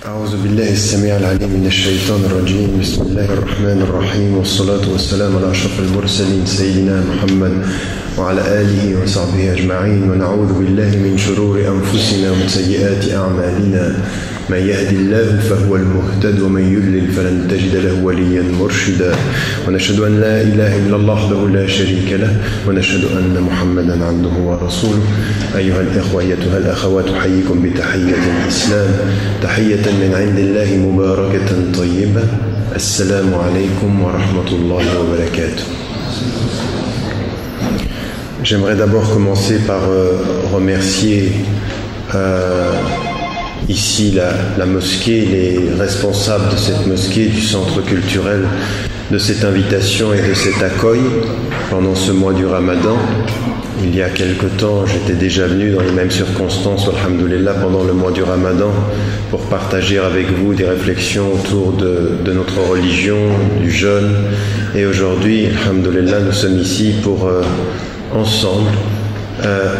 أعوذ بالله السميع العليم من الشيطان الرجيم بسم الله الرحمن الرحيم والصلاة والسلام على أشرف المرسلين سيدنا محمد وعلى آله وصحبه أجمعين ونعوذ بالله من شرور أنفسنا ومن سيئات أعمالنا من يهد الله فهو المهتد ومن يضلل فلن تجد له وليا مرشدا ونشهد أن لا إله إلا الله وحده لا شريك له ونشهد أن محمدا عبده ورسوله أيها الإخوة أيتها الأخوات أحييكم بتحية الإسلام تحية من عند الله مباركة طيبة السلام عليكم ورحمة الله وبركاته. J'aimerais d'abord commencer par remercier ici la mosquée, les responsables de cette mosquée, du centre culturel, de cette invitation et de cet accueil pendant ce mois du Ramadan. Il y a quelque temps, j'étais déjà venu dans les mêmes circonstances, alhamdoulilah, pendant le mois du Ramadan, pour partager avec vous des réflexions autour de notre religion, du jeûne. Et aujourd'hui, alhamdoulilah, nous sommes ici pour ensemble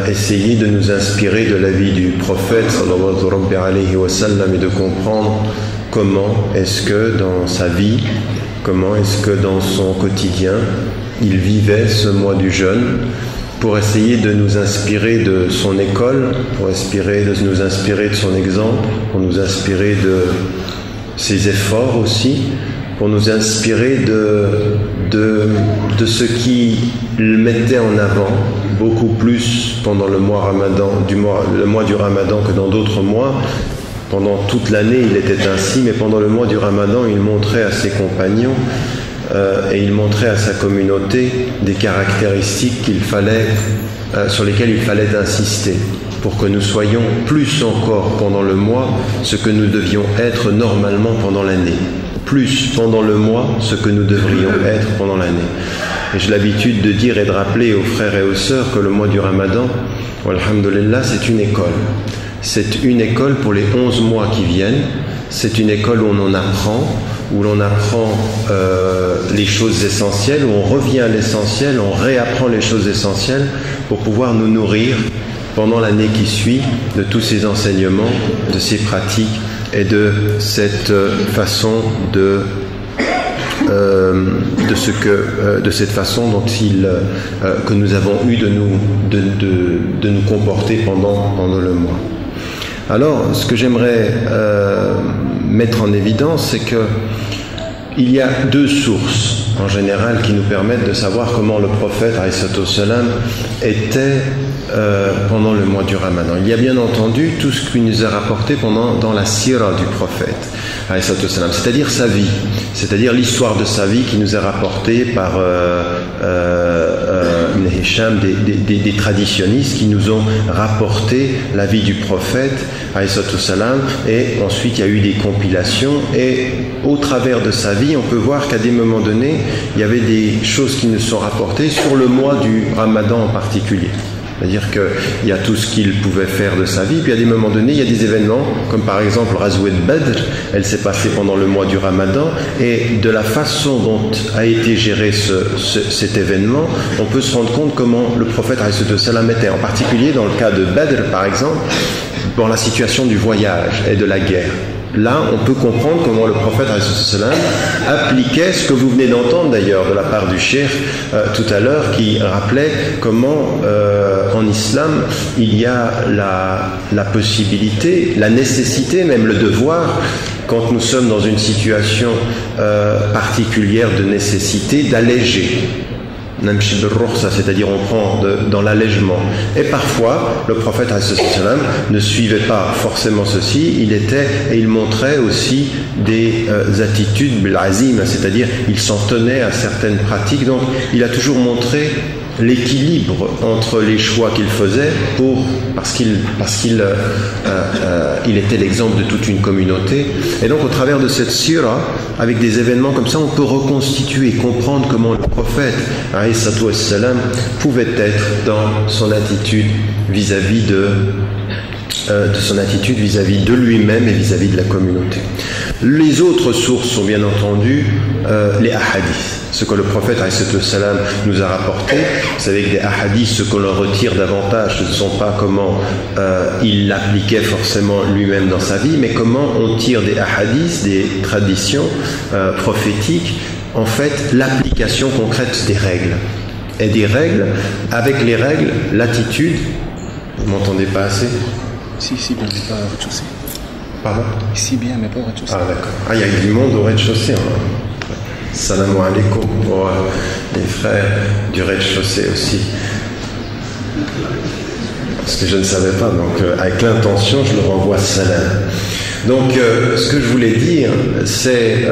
essayer de nous inspirer de la vie du prophète sallallahu alayhi wa sallam et de comprendre comment est-ce que dans sa vie, comment est-ce que dans son quotidien il vivait ce mois du jeûne, pour essayer de nous inspirer de son école, pour nous inspirer de son exemple, pour nous inspirer de ses efforts aussi, pour nous inspirer de ce qui le mettait en avant beaucoup plus pendant le mois du Ramadan que dans d'autres mois. Pendant toute l'année il était ainsi, mais pendant le mois du Ramadan il montrait à ses compagnons et il montrait à sa communauté des caractéristiques sur lesquelles il fallait insister pour que nous soyons plus encore pendant le mois ce que nous devions être normalement pendant l'année. Plus pendant le mois ce que nous devrions être pendant l'année. Et j'ai l'habitude de dire et de rappeler aux frères et aux sœurs que le mois du Ramadan, alhamdoulilah, c'est une école. C'est une école pour les 11 mois qui viennent. C'est une école où l'on apprend les choses essentielles, où on revient à l'essentiel, on réapprend les choses essentielles pour pouvoir nous nourrir pendant l'année qui suit de tous ces enseignements, de ces pratiques et de cette façon de cette façon dont que nous avons eu de nous comporter pendant le mois. Alors, ce que j'aimerais mettre en évidence, c'est que il y a deux sources en général qui nous permettent de savoir comment le prophète alayhi salam était pendant le mois du Ramadan. Il y a bien entendu tout ce qui nous est rapporté dans la sira du prophète alayhi salam, c'est-à-dire sa vie, c'est-à-dire l'histoire de sa vie qui nous est rapportée par Ibn Hisham, des traditionnistes qui nous ont rapporté la vie du prophète alayhi salam, et ensuite il y a eu des compilations, et au travers de sa vie on peut voir qu'à des moments donnés il y avait des choses qui nous sont rapportées sur le mois du Ramadan en particulier. C'est-à-dire qu'il y a tout ce qu'il pouvait faire de sa vie, puis à des moments donnés, il y a des événements, comme par exemple Ghazwat Badr, elle s'est passée pendant le mois du Ramadan, et de la façon dont a été géré cet événement, on peut se rendre compte comment le prophète alayhi salam était, en particulier dans le cas de Badr par exemple, dans la situation du voyage et de la guerre. Là, on peut comprendre comment le prophète appliquait ce que vous venez d'entendre d'ailleurs de la part du cheikh tout à l'heure, qui rappelait comment en islam il y a la possibilité, la nécessité, même le devoir, quand nous sommes dans une situation particulière de nécessité, d'alléger. C'est-à-dire on prend dans l'allègement. Et parfois, le prophète ne suivait pas forcément ceci, il montrait aussi des attitudes bil-azim, c'est-à-dire il s'en tenait à certaines pratiques. Donc il a toujours montré l'équilibre entre les choix qu'il faisait parce qu'il était l'exemple de toute une communauté. Et donc au travers de cette sira, avec des événements comme ça, on peut reconstituer, comprendre comment le prophète alayhi salam pouvait être dans son attitude vis-à-vis de lui-même et vis-à-vis de la communauté. Les autres sources sont bien entendu les ahadiths. ce que le prophète salam nous a rapporté. Vous savez que des hadiths, ce qu'on en retire davantage, ce ne sont pas comment il l'appliquait forcément lui-même dans sa vie, mais comment on tire des hadiths, des traditions prophétiques, en fait, l'application concrète des règles. Et des règles, avec les règles, l'attitude. Vous m'entendez pas assez? Si, bien, mais pas au rez-de-chaussée. Pardon? Ici bien, mais pas au rez-de-chaussée. Ah d'accord. Ah, il y a du monde au rez-de-chaussée. Hein. Salam alaikum pour les frères du rez-de-chaussée aussi. Parce que je ne savais pas, donc avec l'intention, je leur envoie salam. Donc, ce que je voulais dire, c'est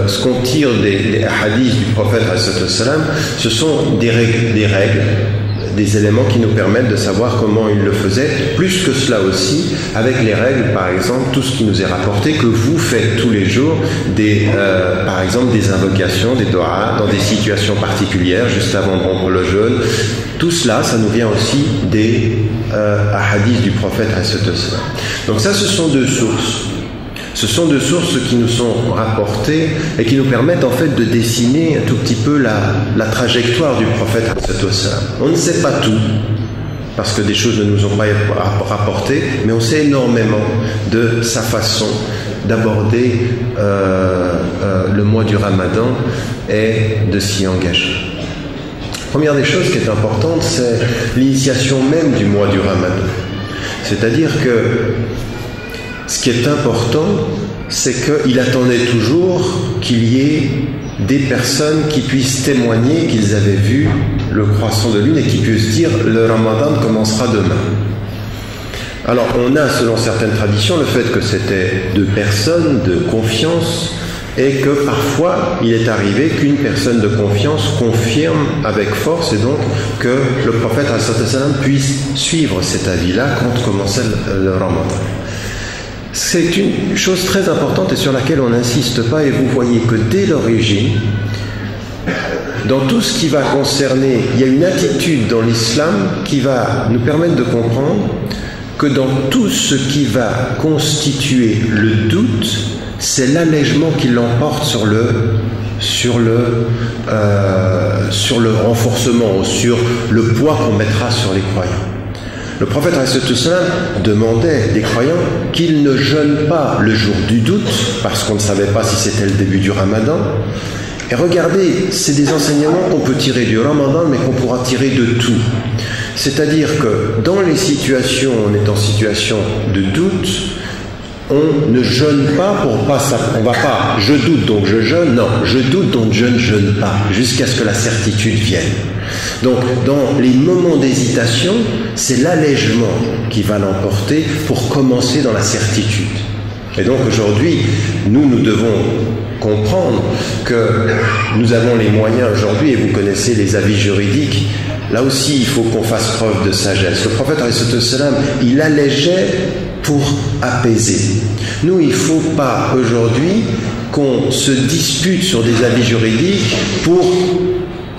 ce qu'on tire des hadiths du prophète, ce sont des règles, des éléments qui nous permettent de savoir comment il le faisait. Plus que cela aussi, avec les règles, par exemple, tout ce qui nous est rapporté, que vous faites tous les jours, par exemple des invocations, des doigts, dans des situations particulières, juste avant de rompre le jeûne. Tout cela, ça nous vient aussi des hadiths du prophète. Donc ça, ce sont deux sources. Ce sont deux sources qui nous sont rapportées et qui nous permettent en fait de dessiner un tout petit peu la trajectoire du prophète. On ne sait pas tout, parce que des choses ne nous ont pas rapporté, mais on sait énormément de sa façon d'aborder le mois du Ramadan et de s'y engager. Première des choses qui est importante, c'est l'initiation même du mois du Ramadan. C'est-à-dire que ce qui est important, c'est qu'il attendait toujours qu'il y ait des personnes qui puissent témoigner qu'ils avaient vu le croissant de lune et qui puissent dire « le Ramadan commencera demain ». Alors on a, selon certaines traditions, le fait que c'était deux personnes de confiance et que parfois il est arrivé qu'une personne de confiance confirme avec force et donc que le prophète puisse suivre cet avis-là quand commençait le Ramadan. C'est une chose très importante et sur laquelle on n'insiste pas, et vous voyez que dès l'origine, dans tout ce qui va concerner, il y a une attitude dans l'islam qui va nous permettre de comprendre que dans tout ce qui va constituer le doute, c'est l'allègement qui l'emporte sur le renforcement, sur le poids qu'on mettra sur les croyants. Le prophète demandait des croyants qu'ils ne jeûnent pas le jour du doute, parce qu'on ne savait pas si c'était le début du Ramadan. Et regardez, c'est des enseignements qu'on peut tirer du Ramadan, mais qu'on pourra tirer de tout. C'est-à-dire que dans les situations, on est en situation de doute, on ne jeûne pas pour pas ça. On va pas, je doute donc je jeûne. Non, je doute donc je ne jeûne pas, jusqu'à ce que la certitude vienne. Donc, dans les moments d'hésitation, c'est l'allègement qui va l'emporter pour commencer dans la certitude. Et donc aujourd'hui, nous devons comprendre que nous avons les moyens aujourd'hui, et vous connaissez les avis juridiques, là aussi il faut qu'on fasse preuve de sagesse. Le prophète, il allégeait pour apaiser. Nous, il ne faut pas aujourd'hui qu'on se dispute sur des avis juridiques pour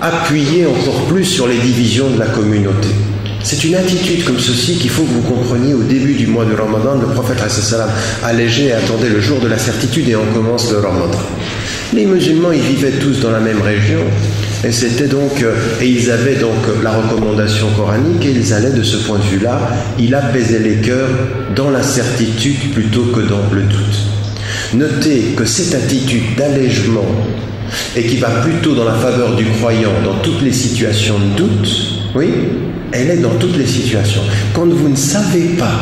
appuyer encore plus sur les divisions de la communauté. C'est une attitude comme ceci qu'il faut que vous compreniez au début du mois de Ramadan. Le prophète allégeait et attendait le jour de la certitude et on commence le Ramadan. Les musulmans, ils vivaient tous dans la même région et c'était donc, et ils avaient donc la recommandation coranique et ils allaient de ce point de vue-là, il apaisait les cœurs dans la certitude plutôt que dans le doute. Notez que cette attitude d'allègement et qui va plutôt dans la faveur du croyant dans toutes les situations de doute, oui, elle est dans toutes les situations. Quand vous ne savez pas,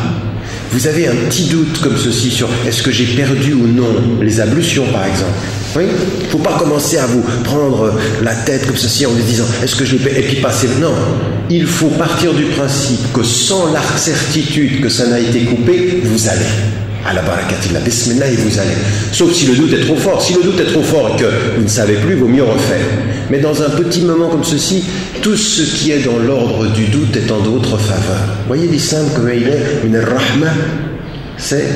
vous avez un petit doute comme ceci sur est-ce que j'ai perdu ou non les ablutions par exemple. Oui, il ne faut pas commencer à vous prendre la tête comme ceci en vous disant est-ce que je l'ai perdu et puis passer. Non, il faut partir du principe que sans la certitude que ça n'a été coupé, vous allez. À la barakatillah, bismillah, et vous allez. Sauf si le doute est trop fort. Si le doute est trop fort et que vous ne savez plus, il vaut mieux refaire. Mais dans un petit moment comme ceci, tout ce qui est dans l'ordre du doute est en d'autres faveurs. Voyez l'islam comme il est, une rahma, c'est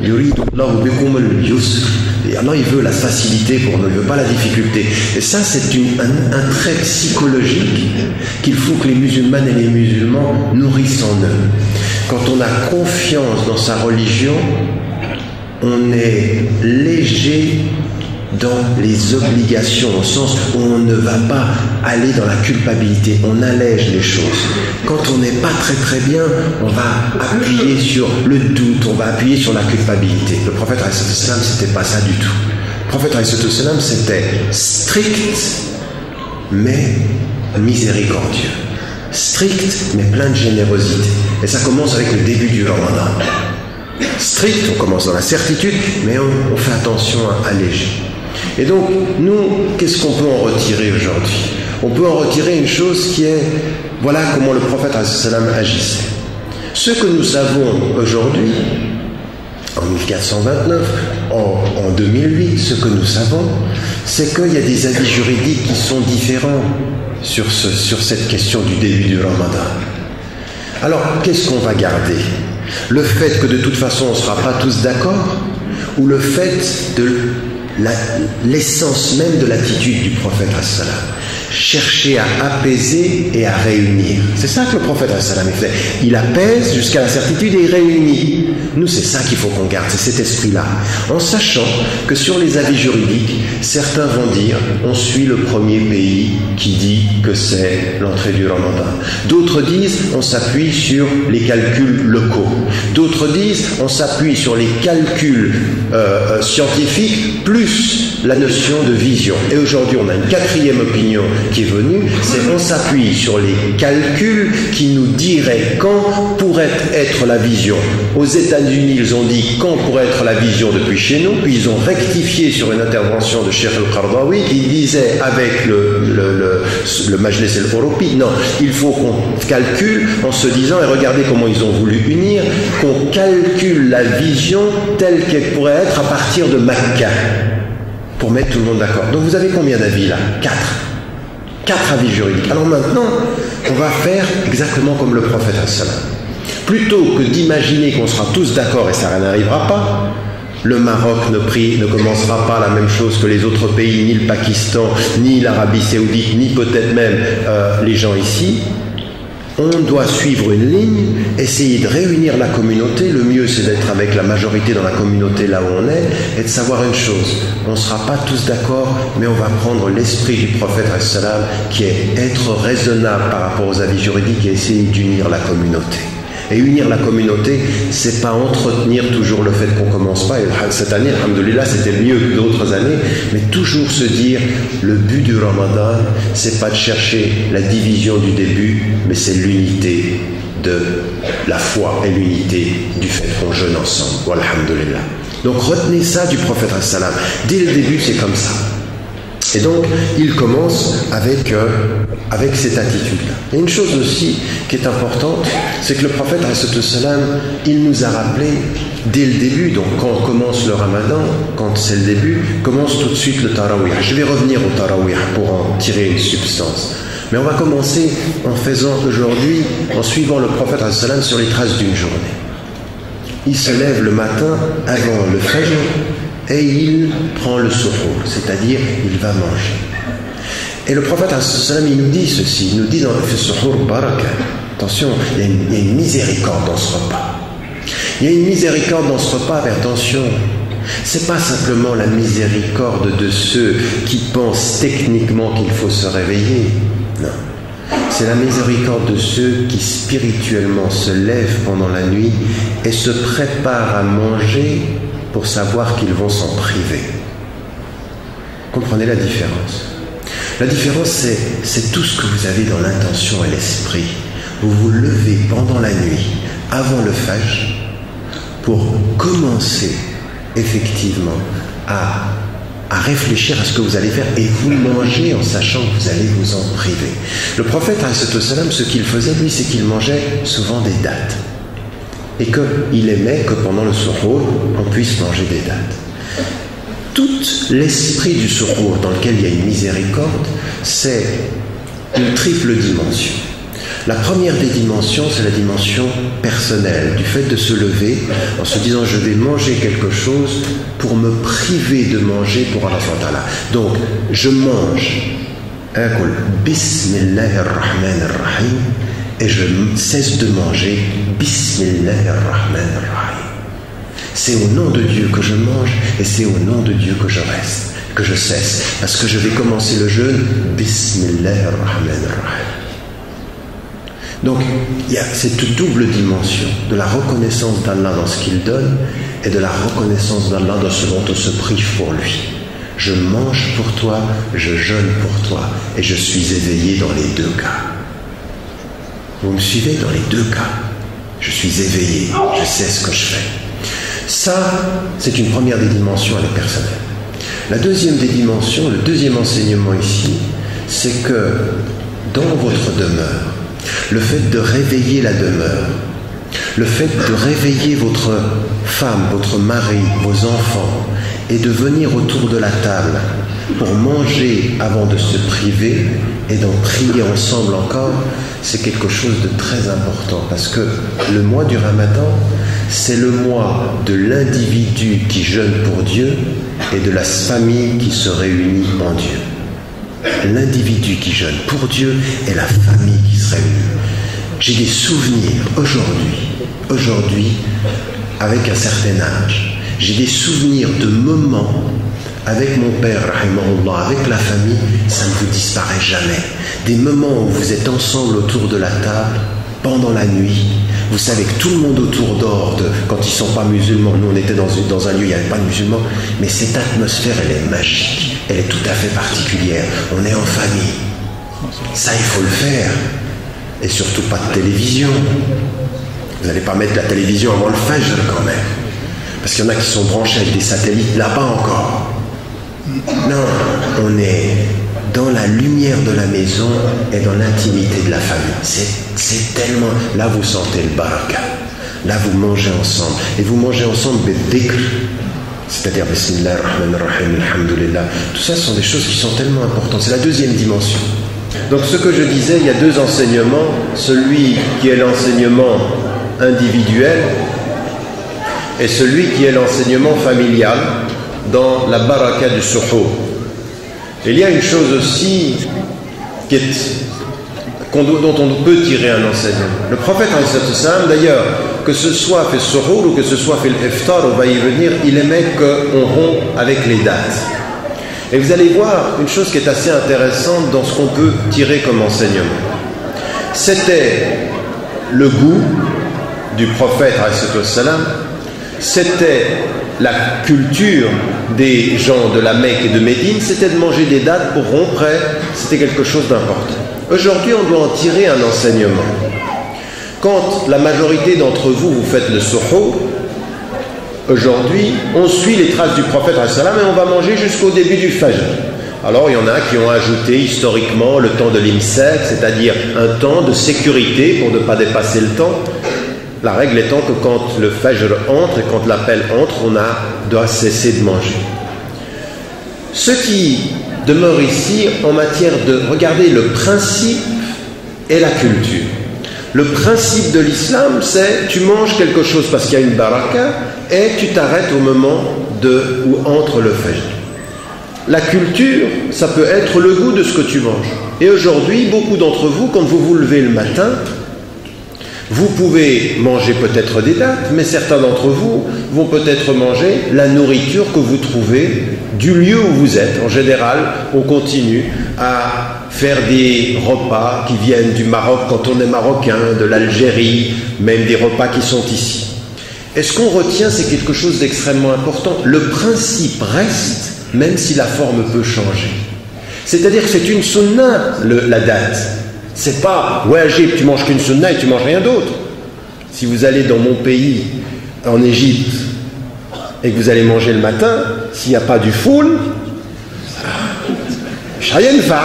yuridu Allahu bikum al-yusr. Et Allah, il veut la facilité pour nous, il ne veut pas la difficulté. Et ça, c'est un trait psychologique qu'il faut que les musulmanes et les musulmans nourrissent en eux. Quand on a confiance dans sa religion, on est léger dans les obligations, au sens où on ne va pas aller dans la culpabilité, on allège les choses. Quand on n'est pas très très bien, on va appuyer sur le doute, on va appuyer sur la culpabilité. Le prophète alayhi salam, c'était pas ça du tout. Le prophète alayhi salam, c'était strict mais miséricordieux. Strict mais plein de générosité. Et ça commence avec le début du Ramadan. Strict, on commence dans la certitude, mais on fait attention à alléger. Et donc, nous, qu'est-ce qu'on peut en retirer aujourd'hui? On peut en retirer une chose qui est, voilà comment le prophète agissait. Ce que nous savons aujourd'hui, en 1429, en 2008, ce que nous savons, c'est qu'il y a des avis juridiques qui sont différents sur cette question du début du Ramadan. Alors, qu'est-ce qu'on va garder? Le fait que de toute façon on ne sera pas tous d'accord, ou le fait de l'essence même de l'attitude du prophète as-salam, chercher à apaiser et à réunir. C'est ça que le prophète as-salam fait. Il apaise jusqu'à la certitude et il réunit. Nous, c'est ça qu'il faut qu'on garde, c'est cet esprit-là. En sachant que sur les avis juridiques, certains vont dire on suit le premier pays qui dit que c'est l'entrée du Ramadan. D'autres disent on s'appuie sur les calculs locaux. D'autres disent on s'appuie sur les calculs scientifiques plus la notion de vision. Et aujourd'hui, on a une quatrième opinion qui est venue, c'est on s'appuie sur les calculs qui nous diraient quand pourrait être la vision. Aux États-Unis, ils ont dit quand pourrait être la vision depuis chez nous, puis ils ont rectifié sur une intervention de Cheikh Al-Qardawi qui disait avec le Majlis al-Europi, non, il faut qu'on calcule en se disant, et regardez comment ils ont voulu unir, qu'on calcule la vision telle qu'elle pourrait être à partir de Makkah, pour mettre tout le monde d'accord. Donc vous avez combien d'avis là? 4 avis juridiques. Alors maintenant, on va faire exactement comme le prophète as-salam. Plutôt que d'imaginer qu'on sera tous d'accord et ça n'arrivera pas, le Maroc ne commencera pas la même chose que les autres pays, ni le Pakistan, ni l'Arabie Saoudite, ni peut-être même les gens ici. On doit suivre une ligne, essayer de réunir la communauté. Le mieux, c'est d'être avec la majorité dans la communauté là où on est, et de savoir une chose. On ne sera pas tous d'accord, mais on va prendre l'esprit du prophète as-salam, qui est être raisonnable par rapport aux avis juridiques et essayer d'unir la communauté. Et unir la communauté, c'est pas entretenir toujours le fait qu'on commence pas. Et cette année, alhamdoulilah, c'était mieux que d'autres années, mais toujours se dire, le but du Ramadan, c'est pas de chercher la division du début, mais c'est l'unité de la foi et l'unité du fait qu'on jeûne ensemble. Alhamdoulilah. Donc retenez ça du prophète as-salam. Dès le début, c'est comme ça. Et donc, il commence avec cette attitude-là. Il y a une chose aussi qui est importante, c'est que le prophète, il nous a rappelé dès le début, donc quand on commence le Ramadan, quand c'est le début, commence tout de suite le Tarawih. Je vais revenir au Tarawih pour en tirer une substance. Mais on va commencer en faisant aujourd'hui, en suivant le prophète sur les traces d'une journée. Il se lève le matin avant le Fajr, et il prend le suhour, c'est-à-dire il va manger. Et le prophète il nous dit ceci, il nous dit dans le suhour baraka, attention, il y a une miséricorde dans ce repas. Il y a une miséricorde dans ce repas, mais attention, c'est pas simplement la miséricorde de ceux qui pensent techniquement qu'il faut se réveiller, non. C'est la miséricorde de ceux qui spirituellement se lèvent pendant la nuit et se préparent à manger pour savoir qu'ils vont s'en priver. Comprenez la différence? La différence, c'est tout ce que vous avez dans l'intention et l'esprit. Vous vous levez pendant la nuit, avant le Fajr, pour commencer effectivement à réfléchir à ce que vous allez faire et vous mangez en sachant que vous allez vous en priver. Le prophète, ce qu'il faisait, lui, c'est qu'il mangeait souvent des dattes. Et qu'il aimait que pendant le suhour, on puisse manger des dattes. Tout l'esprit du suhour dans lequel il y a une miséricorde, c'est une triple dimension. La première des dimensions, c'est la dimension personnelle, du fait de se lever en se disant je vais manger quelque chose pour me priver de manger pour Allah subhanahu wa ta'ala. Donc, je mange, Bismillahirrahmanirrahim, et je cesse de manger Bismillahirrahmanirrahim. C'est au nom de Dieu que je mange et c'est au nom de Dieu que je reste. que je cesse, parce que je vais commencer le jeûne, Bismillah ar-Rahman ar-Rahim. Donc, il y a cette double dimension de la reconnaissance d'Allah dans ce qu'il donne et de la reconnaissance d'Allah dans ce dont on se prive pour lui. Je mange pour toi, je jeûne pour toi et je suis éveillé dans les deux cas. Vous me suivez? Dans les deux cas. Je suis éveillé, je sais ce que je fais. Ça, c'est une première des dimensions, elle est personnelle. La deuxième des dimensions, le deuxième enseignement ici, c'est que dans votre demeure, le fait de réveiller la demeure, le fait de réveiller votre femme, votre mari, vos enfants, et de venir autour de la table pour manger avant de se priver et d'en prier ensemble encore, c'est quelque chose de très important, parce que le mois du Ramadan, c'est le mois de l'individu qui jeûne pour Dieu et de la famille qui se réunit en Dieu. L'individu qui jeûne pour Dieu et la famille qui se réunit. J'ai des souvenirs aujourd'hui, avec un certain âge, j'ai des souvenirs de moments avec mon père, rahimahullah, avec la famille, ça ne vous disparaît jamais. Des moments où vous êtes ensemble autour de la table, pendant la nuit, vous savez que tout le monde autour dort, quand ils ne sont pas musulmans, nous on était dans un lieu, il n'y avait pas de musulmans, mais cette atmosphère, elle est magique, elle est tout à fait particulière, on est en famille. Ça, il faut le faire. Et surtout pas de télévision. Vous n'allez pas mettre la télévision avant le Fajr quand même. Parce qu'il y en a qui sont branchés avec des satellites là-bas encore. Non, on est dans la lumière de la maison et dans l'intimité de la famille. C'est tellement... Là, vous sentez le baraka. Là, vous mangez ensemble. Et vous mangez ensemble bidhikr, c'est-à-dire Bismillah ar-Rahman ar-Rahim, alhamdulillah. Tout ça, ce sont des choses qui sont tellement importantes. C'est la deuxième dimension. Donc ce que je disais, il y a deux enseignements. Celui qui est l'enseignement individuel et celui qui est l'enseignement familial dans la baraka du suhour. Il y a une chose aussi dont on peut tirer un enseignement. Le prophète, d'ailleurs, que ce soit fait suhour ou que ce soit fait l'iftar, on va y venir, il aimait qu'on rompe avec les dates. Et vous allez voir une chose qui est assez intéressante dans ce qu'on peut tirer comme enseignement. C'était le goût du prophète, c'était la culture des gens de la Mecque et de Médine, c'était de manger des dates pour rompre, c'était quelque chose d'important. Aujourd'hui, on doit en tirer un enseignement. Quand la majorité d'entre vous, vous faites le suhour, aujourd'hui, on suit les traces du prophète et on va manger jusqu'au début du Fajr. Alors, il y en a qui ont ajouté historiquement le temps de l'imsak, c'est-à-dire un temps de sécurité pour ne pas dépasser le temps. La règle étant que quand le Fajr entre et quand l'appel entre, doit cesser de manger. Ce qui demeure ici en matière de regarder le principe et la culture. Le principe de l'islam, c'est tu manges quelque chose parce qu'il y a une baraka et tu t'arrêtes au moment où entre le Fajr. La culture, ça peut être le goût de ce que tu manges. Et aujourd'hui, beaucoup d'entre vous, quand vous vous levez le matin, vous pouvez manger peut-être des dates, mais certains d'entre vous vont peut-être manger la nourriture que vous trouvez du lieu où vous êtes. En général, on continue à faire des repas qui viennent du Maroc quand on est marocain, de l'Algérie, même des repas qui sont ici. Et ce qu'on retient, c'est quelque chose d'extrêmement important. Le principe reste, même si la forme peut changer. C'est-à-dire que c'est une sunna, la date. C'est pas wajib, tu manges qu'une sunna et tu manges rien d'autre. Si vous allez dans mon pays, en Égypte, et que vous allez manger le matin, s'il n'y a pas du foul, rien fa.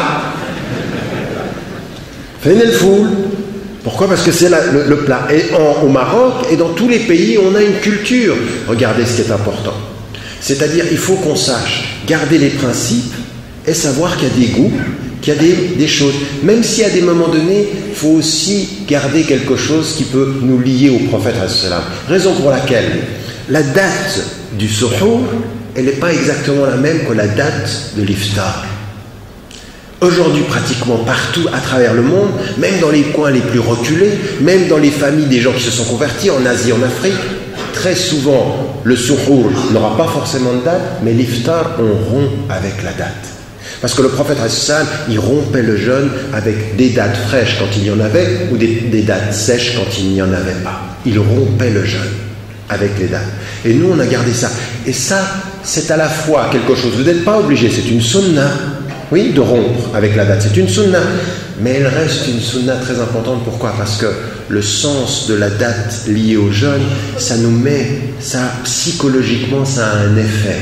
Faites le foul. Pourquoi? Parce que c'est le plat. Et au Maroc et dans tous les pays, on a une culture. Regardez ce qui est important. C'est-à-dire, il faut qu'on sache garder les principes et savoir qu'il y a des goûts, qu'il y a des choses. Même si à des moments donnés, il faut aussi garder quelque chose qui peut nous lier au prophète. Raison pour laquelle la date du suhour, elle n'est pas exactement la même que la date de l'iftar. Aujourd'hui, pratiquement partout à travers le monde, même dans les coins les plus reculés, même dans les familles des gens qui se sont convertis, en Asie, en Afrique, très souvent, le suhour n'aura pas forcément de date, mais l'iftar, on rompt avec la date. Parce que le prophète, il rompait le jeûne avec des dates fraîches quand il y en avait, ou des dates sèches quand il n'y en avait pas. Il rompait le jeûne avec les dates. Et nous, on a gardé ça. Et ça, c'est à la fois quelque chose, vous n'êtes pas obligé, c'est une sunna, oui, de rompre avec la date, c'est une sunna. Mais elle reste une sunna très importante. Pourquoi? Parce que le sens de la date liée au jeûne, ça nous met, ça psychologiquement, ça a un effet.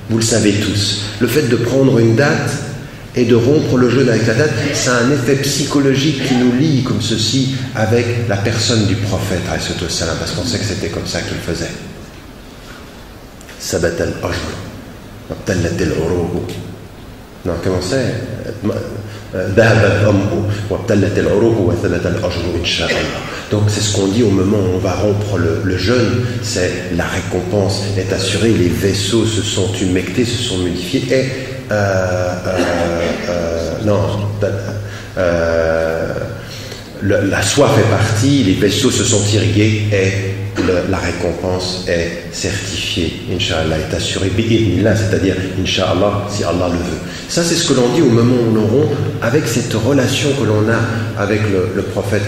Vous le savez tous. Le fait de prendre une date et de rompre le jeûne avec la date, ça a un effet psychologique qui nous lie comme ceci avec la personne du prophète, parce qu'on sait que c'était comme ça qu'il faisait. Sabat al-ajr, wabtallat al-uruhu. Non, comment c'est? Donc c'est ce qu'on dit au moment où on va rompre le jeûne, c'est la récompense est assurée, les vaisseaux se sont humectés, se sont modifiés et la soie fait partie, les vaisseaux se sont irrigués et la récompense est certifiée, Inch'Allah, est assurée, bi'idnillah, c'est-à-dire, Inch'Allah, si Allah le veut. Ça, c'est ce que l'on dit au moment où l'on rompt avec cette relation que l'on a avec le prophète,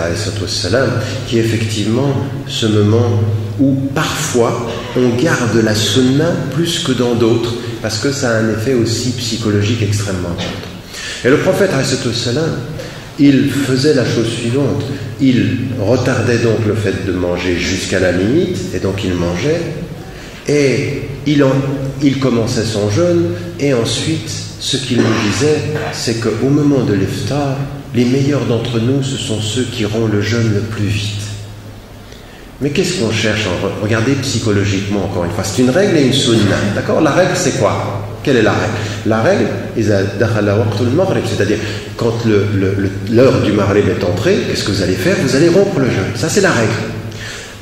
qui est effectivement ce moment où parfois on garde la sunna plus que dans d'autres, parce que ça a un effet aussi psychologique extrêmement important. Et le prophète, il faisait la chose suivante, il retardait donc le fait de manger jusqu'à la limite, et donc il mangeait, et il commençait son jeûne, et ensuite, ce qu'il nous disait, c'est qu'au moment de l'iftar, les meilleurs d'entre nous, ce sont ceux qui rompent le jeûne le plus vite. Mais qu'est-ce qu'on cherche? Regardez psychologiquement, encore une fois, c'est une règle et une sunna, d'accord? La règle, c'est quoi? Quelle est la règle? La règle, c'est-à-dire quand l'heure du maghrib est entrée, qu'est-ce que vous allez faire? Vous allez rompre le jeûne. Ça, c'est la règle.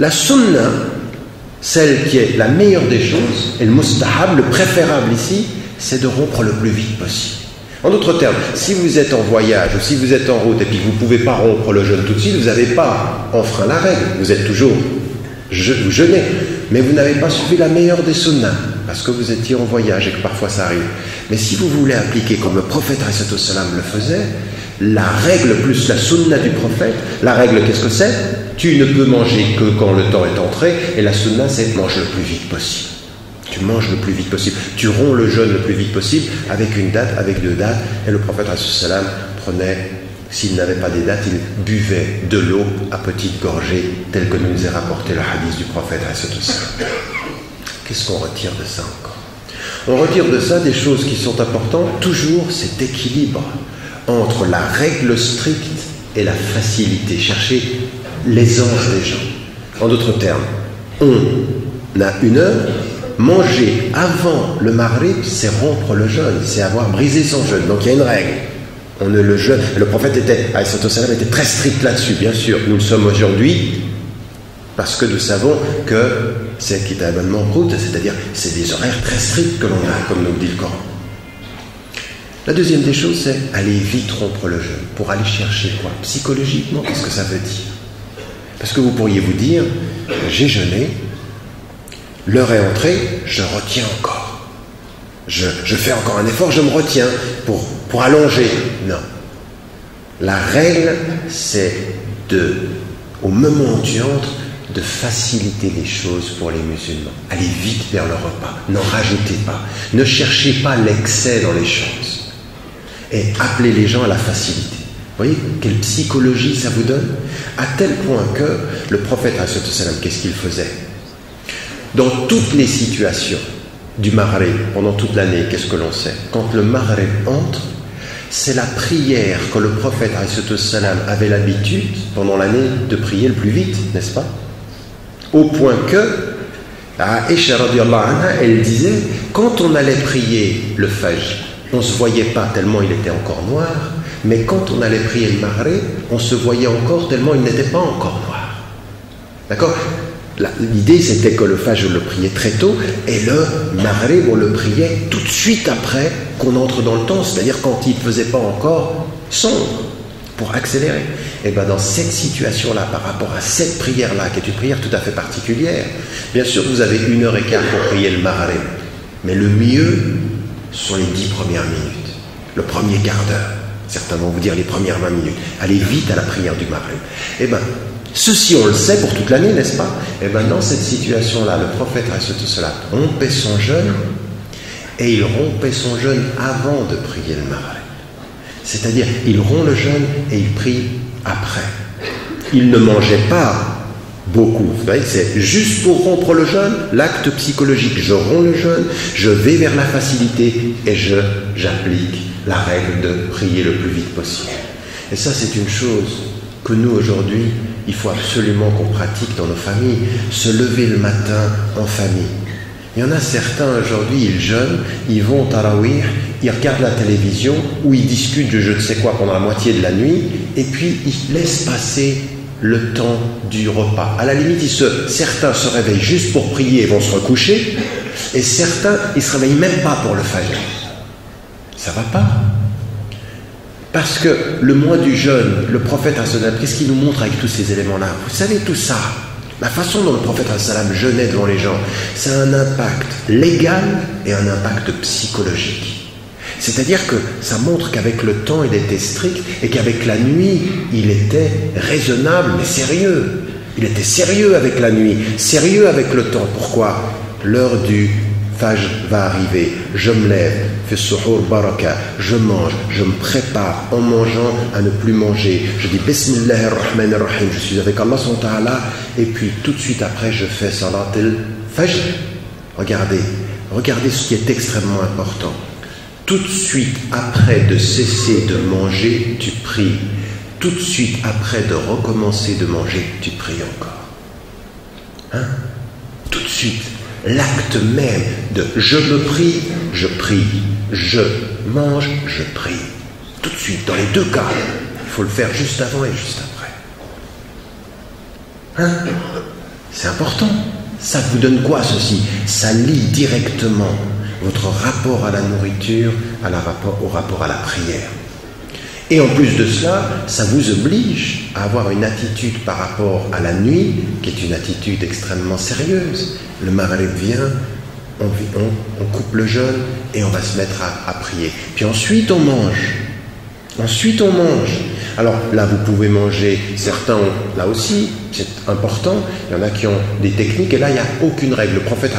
La sunna, celle qui est la meilleure des choses, et le mustahab, le préférable ici, c'est de rompre le plus vite possible. En d'autres termes, si vous êtes en voyage ou si vous êtes en route et puis que vous ne pouvez pas rompre le jeûne tout de suite, vous n'avez pas enfreint la règle. Vous êtes toujours vous jeûnez, mais vous n'avez pas suivi la meilleure des sunnas parce que vous étiez en voyage et que parfois ça arrive. Mais si vous voulez appliquer comme le prophète le faisait, la règle plus la sunna du prophète, la règle qu'est-ce que c'est? Tu ne peux manger que quand le temps est entré, et la sunna c'est mange le plus vite possible. Tu manges le plus vite possible, tu romps le jeûne le plus vite possible avec une date, avec deux dates, et le prophète prenait, s'il n'avait pas des dates, il buvait de l'eau à petites gorgées, tel que nous est rapporté le hadith du prophète. Qu'est-ce qu'on retire de ça encore? On retire de ça des choses qui sont importantes, toujours cet équilibre entre la règle stricte et la facilité, chercher l'aisance des gens. En d'autres termes, on a une heure, manger avant le maghrib, c'est rompre le jeûne, c'est avoir brisé son jeûne. Donc il y a une règle. On ne le jeûne. Le prophète était très strict là-dessus, bien sûr. Nous le sommes aujourd'hui parce que nous savons que c'est kitaban mawqut, c'est-à-dire c'est des horaires très stricts que l'on a, comme nous le dit le Coran. La deuxième des choses, c'est aller vite rompre le jeûne. Pour aller chercher quoi? Psychologiquement, qu'est-ce que ça veut dire? Parce que vous pourriez vous dire, j'ai jeûné, l'heure est entrée, je retiens encore. Je fais encore un effort, je me retiens pour allonger. Non. La règle, c'est au moment où tu entres, de faciliter les choses pour les musulmans. Allez vite vers le repas. N'en rajoutez pas. Ne cherchez pas l'excès dans les choses. Et appelez les gens à la facilité. Vous voyez quelle psychologie ça vous donne? À tel point que le prophète, qu'est-ce qu'il faisait? Dans toutes les situations du maghrib, pendant toute l'année, qu'est-ce que l'on sait? Quand le maghrib entre, c'est la prière que le prophète avait l'habitude, pendant l'année, de prier le plus vite, n'est-ce pas? Au point que, Aïcha radiyallahu anha, elle disait, quand on allait prier le fajr, on ne se voyait pas tellement il était encore noir, mais quand on allait prier le maghrib, on se voyait encore tellement il n'était pas encore noir. D'accord? L'idée, c'était que le fajr, on le priait très tôt, et le maghrib, on le priait tout de suite après qu'on entre dans le temps, c'est-à-dire quand il ne faisait pas encore sombre. pour accélérer. Et bien dans cette situation-là, par rapport à cette prière-là, qui est une prière tout à fait particulière, bien sûr vous avez 1h15 pour prier le Maghrib, mais le mieux sont les 10 premières minutes, le premier quart d'heure. Certains vont vous dire les premières 20 minutes. Allez vite à la prière du Maghrib. Eh bien, ceci on le sait pour toute l'année, n'est-ce pas? Eh bien dans cette situation-là, le prophète rompait son jeûne, et il rompait son jeûne avant de prier le Maghrib. C'est-à-dire, il rompt le jeûne et il prie après. Il ne mangeait pas beaucoup. Vous voyez, c'est juste pour rompre le jeûne, l'acte psychologique. Je romps le jeûne, je vais vers la facilité et j'applique la règle de prier le plus vite possible. Et ça, c'est une chose que nous, aujourd'hui, il faut absolument qu'on pratique dans nos familles. Se lever le matin en famille. Il y en a certains aujourd'hui, ils jeûnent, ils vont au tarawih, ils regardent la télévision ou ils discutent de je ne sais quoi pendant la moitié de la nuit et puis ils laissent passer le temps du repas. À la limite, certains se réveillent juste pour prier et vont se recoucher et certains, ils ne se réveillent même pas pour le fajr. Ça ne va pas. Parce que le mois du jeûne, le prophète, qu'est-ce qu'il nous montre avec tous ces éléments-là? Vous savez tout ça. La façon dont le prophète jeûnait devant les gens, c'est un impact légal et un impact psychologique. C'est-à-dire que ça montre qu'avec le temps, il était strict et qu'avec la nuit, il était raisonnable mais sérieux. Il était sérieux avec la nuit, sérieux avec le temps. Pourquoi? L'heure du Fajr va arriver, je me lève, fais suhour baraka, je mange, je me prépare en mangeant à ne plus manger. Je dis Bismillahir Rahmanir Rahim, je suis avec Allah subhanahu wa ta'ala, et puis tout de suite après je fais Salat al-Fajr. Regardez ce qui est extrêmement important. Tout de suite après de cesser de manger, tu pries. Tout de suite après de recommencer de manger, tu pries encore. Hein? Tout de suite. L'acte même de je me prie, je prie, je mange, je prie. Tout de suite, dans les deux cas, il faut le faire juste avant et juste après. Hein? C'est important. Ça vous donne quoi ceci? Ça lie directement votre rapport à la nourriture au rapport à la prière. Et en plus de cela, ça vous oblige à avoir une attitude par rapport à la nuit, qui est une attitude extrêmement sérieuse. Le Maghrib vient, on coupe le jeûne et on va se mettre à prier. Puis ensuite on mange. Alors là, vous pouvez manger, certains ont, là aussi, c'est important, il y en a qui ont des techniques, et là, il n'y a aucune règle. Le prophète,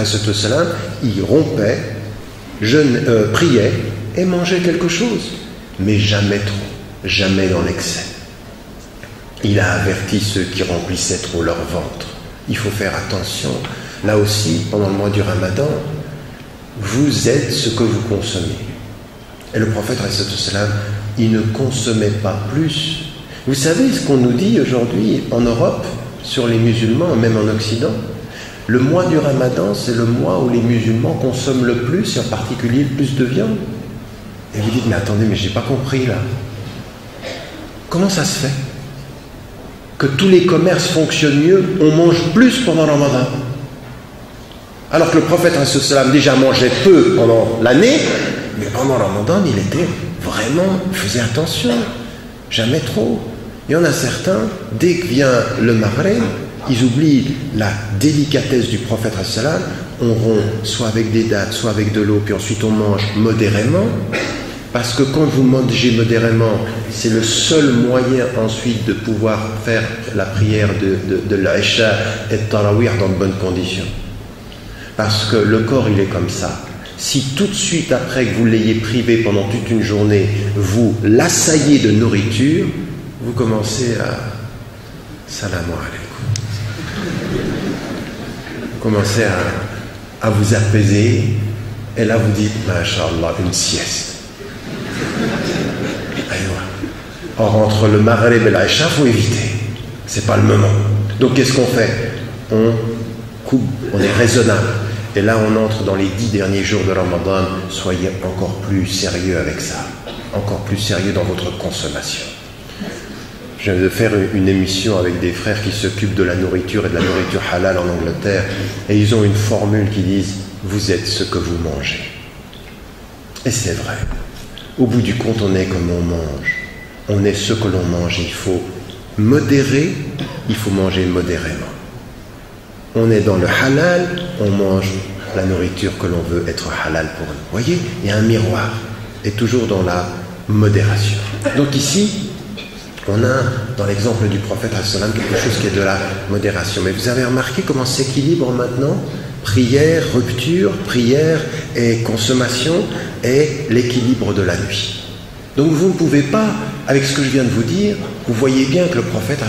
il rompait, priait et mangeait quelque chose, mais jamais trop. Jamais dans l'excès. Il a averti ceux qui remplissaient trop leur ventre. Il faut faire attention. Là aussi, pendant le mois du Ramadan, vous êtes ce que vous consommez. Et le prophète, il ne consommait pas plus. Vous savez ce qu'on nous dit aujourd'hui en Europe, sur les musulmans, même en Occident? Le mois du Ramadan, c'est le mois où les musulmans consomment le plus, et en particulier le plus de viande. Et vous dites, mais attendez, mais j'ai pas compris là. Comment ça se fait que tous les commerces fonctionnent mieux, on mange plus pendant le Ramadan? Alors que le prophète déjà mangeait peu pendant l'année, mais pendant le Ramadan, il faisait attention, jamais trop. Il y en a certains, dès que vient le Maghrib, ils oublient la délicatesse du prophète, on rompt soit avec des dattes, soit avec de l'eau, puis ensuite on mange modérément. Parce que quand vous mangez modérément, c'est le seul moyen ensuite de pouvoir faire la prière de l'Aïcha et de Tarawih dans de bonnes conditions. Parce que le corps, il est comme ça. Si tout de suite après que vous l'ayez privé pendant toute une journée, vous l'assaillez de nourriture, vous commencez à salam alaikum. Vous commencez à vous apaiser, et là vous dites, Masha'Allah, une sieste. Or, entre le Maghrib et l'Aïcha, il faut éviter. C'est pas le moment. Donc, qu'est-ce qu'on fait? On coupe, on est raisonnable. Et là, on entre dans les 10 derniers jours de Ramadan. Soyez encore plus sérieux avec ça. Encore plus sérieux dans votre consommation. Je viens de faire une émission avec des frères qui s'occupent de la nourriture et de la nourriture halal en Angleterre. Et ils ont une formule qui dit « Vous êtes ce que vous mangez ». Et c'est vrai. Au bout du compte, on est comme on mange. on est ce que l'on mange. Il faut modérer, il faut manger modérément. On est dans le halal, on mange la nourriture que l'on veut être halal pour nous. Vous voyez, il y a un miroir, et toujours dans la modération. Donc ici, on a dans l'exemple du prophète quelque chose qui est de la modération. Mais vous avez remarqué comment s'équilibre maintenant prière, rupture, prière et consommation et l'équilibre de la nuit. Donc vous ne pouvez pas, avec ce que je viens de vous dire, vous voyez bien que le prophète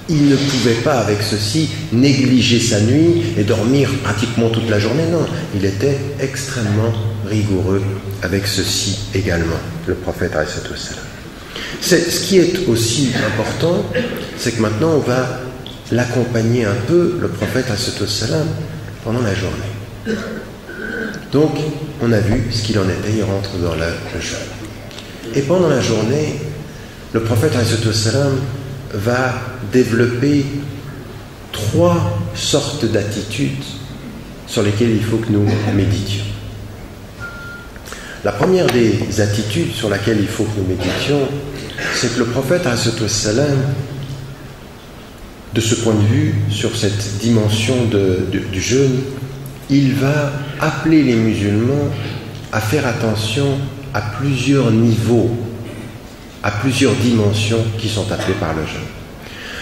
il ne pouvait pas avec ceci négliger sa nuit et dormir pratiquement toute la journée. Non, il était extrêmement rigoureux avec ceci également, le prophète. Ce qui est aussi important, c'est que maintenant on va l'accompagner un peu, le prophète pendant la journée. Donc on a vu ce qu'il en était, il rentre dans le jeûne. Et pendant la journée, le prophète va développer 3 sortes d'attitudes sur lesquelles il faut que nous méditions. La première des attitudes sur laquelle il faut que nous méditions, c'est que le prophète, de ce point de vue, sur cette dimension du jeûne, il va appeler les musulmans à faire attention à plusieurs niveaux, à plusieurs dimensions qui sont appelées par le jeûne.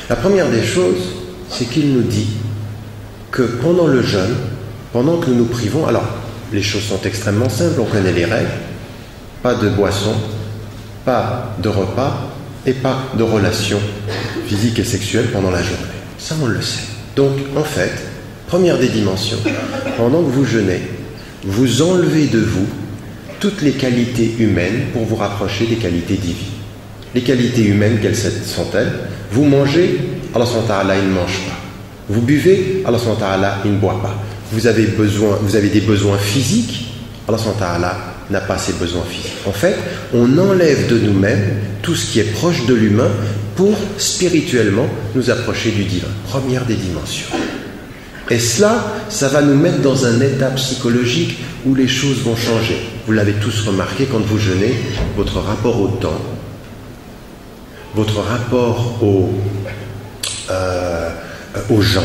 La première des choses, c'est qu'il nous dit que pendant le jeûne, pendant que nous nous privons, alors les choses sont extrêmement simples, on connaît les règles, pas de boisson, pas de repas et pas de relations physiques et sexuelles pendant la journée. Ça, on le sait. Donc, en fait, première des dimensions, pendant que vous jeûnez, vous enlevez de vous toutes les qualités humaines pour vous rapprocher des qualités divines. Les qualités humaines, quelles sont-elles? Vous mangez, Allah subhanahu wa ta'ala, il ne mange pas. Vous buvez, Allah subhanahu wa ta'ala, il ne boit pas. Vous avez des besoins physiques, Allah subhanahu wa ta'ala n'a pas ces besoins physiques. En fait, on enlève de nous-mêmes tout ce qui est proche de l'humain pour spirituellement nous approcher du divin. Première des dimensions. Et cela, ça va nous mettre dans un état psychologique où les choses vont changer. Vous l'avez tous remarqué, quand vous jeûnez, votre rapport au temps, votre rapport aux gens,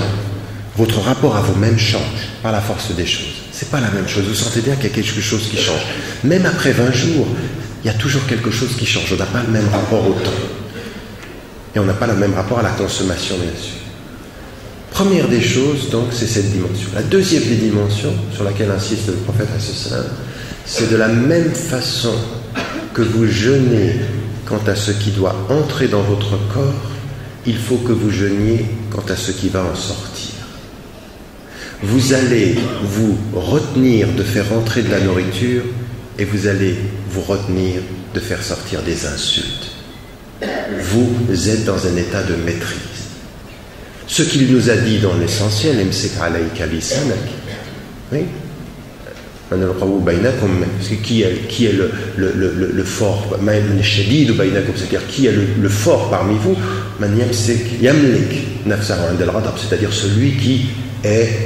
votre rapport à vous-même change par la force des choses. C'est pas la même chose. Vous sentez bien qu'il y a quelque chose qui change. Même après 20 jours, il y a toujours quelque chose qui change. On n'a pas le même rapport au temps. Et on n'a pas le même rapport à la consommation, bien sûr. Première des choses, donc, c'est cette dimension. La deuxième des dimensions, sur laquelle insiste le prophète, c'est de la même façon que vous jeûnez quant à ce qui doit entrer dans votre corps, il faut que vous jeûniez quant à ce qui va en sortir. Vous allez vous retenir de faire entrer de la nourriture et vous allez vous retenir de faire sortir des insultes. Vous êtes dans un état de maîtrise. Ce qu'il nous a dit dans l'essentiel, oui, qui est le fort, c'est-à-dire qui est le fort parmi vous, c'est-à-dire celui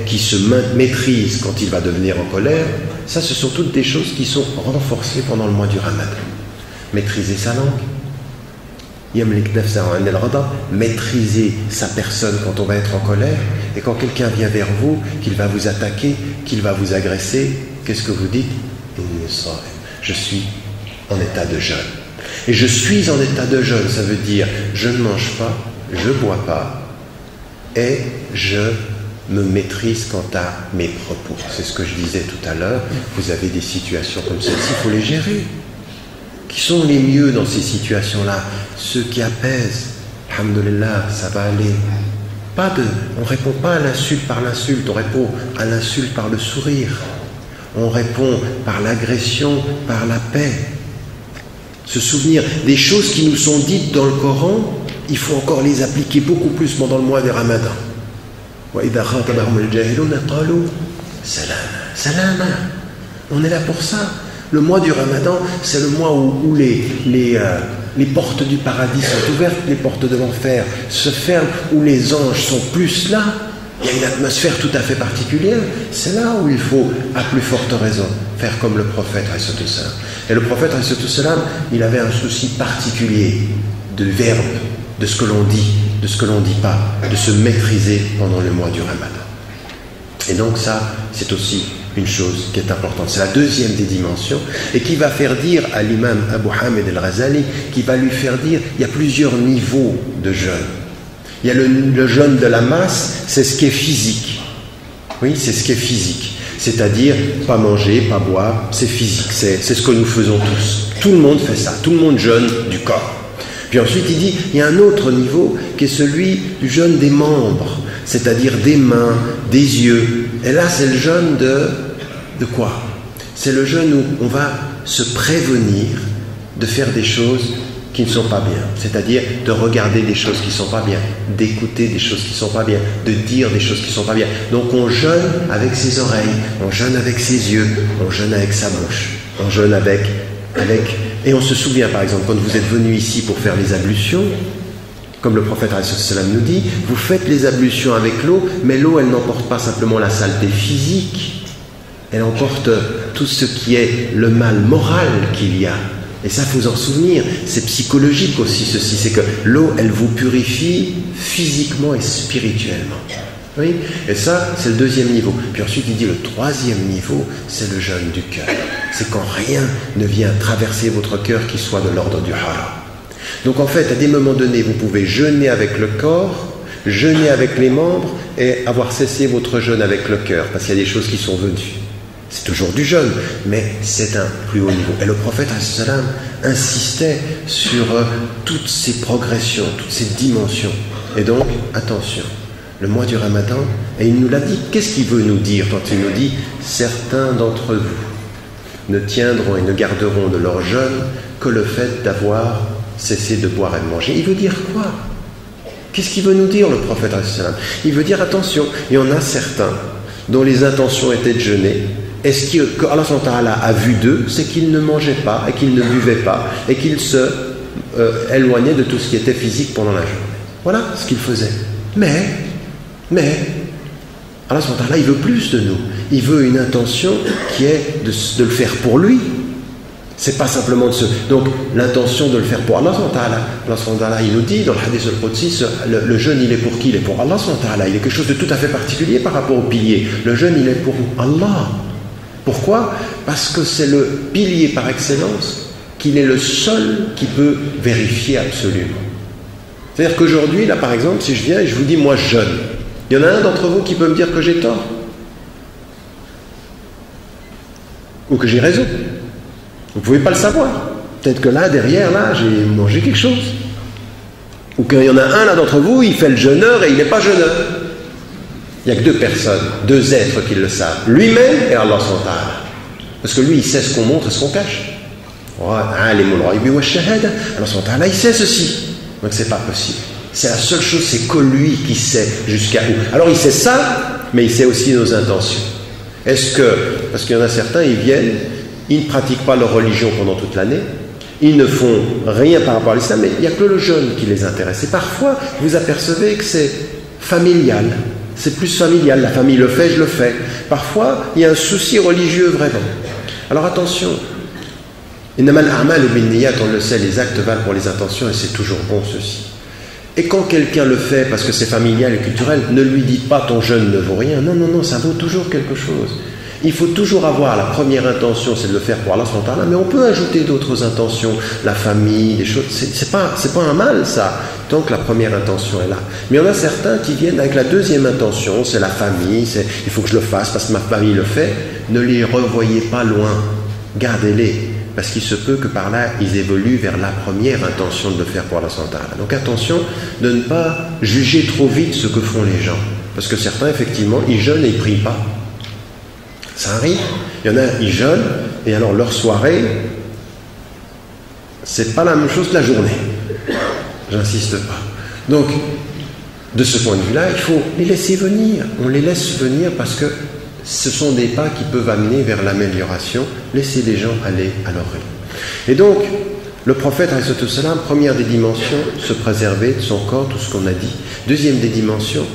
qui se maîtrise quand il va devenir en colère. Ça, ce sont toutes des choses qui sont renforcées pendant le mois du Ramadan. Maîtriser sa langue, maîtriser sa personne quand on va être en colère, et quand quelqu'un vient vers vous, qu'il va vous attaquer, qu'il va vous agresser, qu'est-ce que vous dites? Je suis en état de jeûne. Et je suis en état de jeûne, ça veut dire je ne mange pas, je ne bois pas, et je me maîtrise quant à mes propos. C'est ce que je disais tout à l'heure. Vous avez des situations comme celle-ci, il faut les gérer. Qui sont les mieux dans ces situations-là? Ceux qui apaisent. Alhamdulillah, ça va aller. On ne répond pas à l'insulte par l'insulte, on répond à l'insulte par le sourire. On répond par l'agression, par la paix. Se souvenir des choses qui nous sont dites dans le Coran, il faut encore les appliquer beaucoup plus pendant le mois des Ramadan. Salama. On est là pour ça. Le mois du Ramadan, c'est le mois où les portes du paradis sont ouvertes, les portes de l'enfer se ferment, où les anges sont plus là. Il y a une atmosphère tout à fait particulière. C'est là où il faut, à plus forte raison, faire comme le prophète alayhi salam. Et le prophète alayhi salam, il avait un souci particulier de verbe, de ce que l'on dit, de ce que l'on ne dit pas, de se maîtriser pendant le mois du Ramadan. Et donc ça, c'est aussi une chose qui est importante. C'est la deuxième des dimensions et qui va faire dire à l'imam Abu Hamid al-Ghazali, qui va lui faire dire, il y a plusieurs niveaux de jeûne. Il y a le jeûne de la masse, c'est ce qui est physique. Oui, c'est ce qui est physique. C'est-à-dire, pas manger, pas boire, c'est physique, c'est ce que nous faisons tous. Tout le monde fait ça, tout le monde jeûne du corps. Puis ensuite, il dit, il y a un autre niveau qui est celui du jeûne des membres, c'est-à-dire des mains, des yeux. Et là, c'est le jeûne de quoi? C'est le jeûne où on va se prévenir de faire des choses qui ne sont pas bien, c'est-à-dire de regarder des choses qui ne sont pas bien, d'écouter des choses qui ne sont pas bien, de dire des choses qui ne sont pas bien. Donc on jeûne avec ses oreilles, on jeûne avec ses yeux, on jeûne avec sa bouche, on jeûne avec... Et on se souvient par exemple, quand vous êtes venu ici pour faire les ablutions, comme le prophète alayhi salam nous dit, vous faites les ablutions avec l'eau, mais l'eau elle n'emporte pas simplement la saleté physique, elle emporte tout ce qui est le mal moral qu'il y a. Et ça, il faut vous en souvenir, c'est psychologique aussi ceci, c'est que l'eau, elle vous purifie physiquement et spirituellement. Oui, et ça, c'est le deuxième niveau. Puis ensuite, il dit le troisième niveau, c'est le jeûne du cœur. C'est quand rien ne vient traverser votre cœur qui soit de l'ordre du haram. Donc en fait, à des moments donnés, vous pouvez jeûner avec le corps, jeûner avec les membres et avoir cessé votre jeûne avec le cœur, parce qu'il y a des choses qui sont venues. C'est toujours du jeûne, mais c'est un plus haut niveau. Et le prophète salam insistait sur toutes ces progressions, toutes ces dimensions. Et donc, attention, le mois du Ramadan, et il nous l'a dit, qu'est-ce qu'il veut nous dire quand il nous dit « Certains d'entre vous ne tiendront et ne garderont de leur jeûne que le fait d'avoir cessé de boire et de manger ». Il veut dire quoi? Qu'est-ce qu'il veut nous dire, le prophète salam? Il veut dire, attention, il y en a certains dont les intentions étaient de jeûner. Et ce que Allah a vu d'eux, c'est qu'ils ne mangeaient pas et qu'ils ne buvaient pas et qu'ils se éloignaient de tout ce qui était physique pendant la journée. Voilà ce qu'ils faisaient. Mais, Allah il veut plus de nous. Il veut une intention qui est de le faire pour lui. C'est pas simplement de se... Donc, l'intention de le faire pour Allah, il nous dit dans le hadith al-Qudsi, le jeûne, il est pour qui? Il est pour Allah, il est quelque chose de tout à fait particulier par rapport au pilier. Le jeûne, il est pour Allah. Pourquoi? Parce que c'est le pilier par excellence, qu'il est le seul qui peut vérifier absolument. C'est-à-dire qu'aujourd'hui, là par exemple, si je viens et je vous dis, moi je jeûne, il y en a un d'entre vous qui peut me dire que j'ai tort ou que j'ai raison. Vous ne pouvez pas le savoir. Peut-être que là, derrière, là, j'ai mangé quelque chose. Ou qu'il y en a un là d'entre vous, il fait le jeûneur et il n'est pas jeûneur. Il n'y a que deux personnes, deux êtres qui le savent. Lui-même et Allah SWT. Parce que lui, il sait ce qu'on montre et ce qu'on cache. Allah SWT, il sait ceci. Donc c'est pas possible. C'est la seule chose, c'est que lui qui sait jusqu'à où. Alors il sait ça, mais il sait aussi nos intentions. Est-ce que, parce qu'il y en a certains, ils viennent, ils ne pratiquent pas leur religion pendant toute l'année, ils ne font rien par rapport à l'islam, mais il n'y a que le jeûne qui les intéresse. Et parfois, vous apercevez que c'est familial. C'est plus familial, la famille le fait, je le fais. Parfois, il y a un souci religieux vraiment. Alors attention, innamal a'malu binniyat, on le sait, les actes valent pour les intentions et c'est toujours bon ceci. Et quand quelqu'un le fait parce que c'est familial et culturel, ne lui dites pas ton jeûne ne vaut rien. Non, non, non, ça vaut toujours quelque chose. Il faut toujours avoir la première intention, c'est de le faire pour Allah, mais on peut ajouter d'autres intentions, la famille, des choses. C'est pas un mal ça, tant que la première intention est là. Mais il y en a certains qui viennent avec la deuxième intention, c'est la famille, c'est il faut que je le fasse parce que ma famille le fait. Ne les revoyez pas loin, gardez-les, parce qu'il se peut que par là ils évoluent vers la première intention de le faire pour Allah. Donc attention de ne pas juger trop vite ce que font les gens, parce que certains effectivement ils jeûnent et ils prient pas. Ça arrive, il y en a, ils jeûnent, et alors leur soirée, c'est pas la même chose que la journée. J'insiste pas. Donc, de ce point de vue-là, il faut les laisser venir. On les laisse venir parce que ce sont des pas qui peuvent amener vers l'amélioration. Laissez les gens aller à leur rythme. Et donc, le prophète, alayhi salam, première des dimensions, se préserver de son corps, tout ce qu'on a dit. Deuxième des dimensions,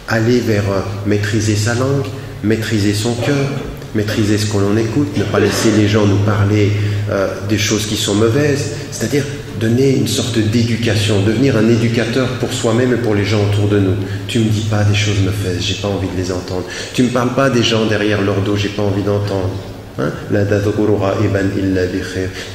aller vers maîtriser sa langue, maîtriser son cœur, maîtriser ce que l'on écoute, ne pas laisser les gens nous parler des choses qui sont mauvaises, c'est-à-dire donner une sorte d'éducation, devenir un éducateur pour soi-même et pour les gens autour de nous. Tu me dis pas des choses mauvaises, j'ai pas envie de les entendre. Tu me parles pas des gens derrière leur dos, j'ai pas envie d'entendre.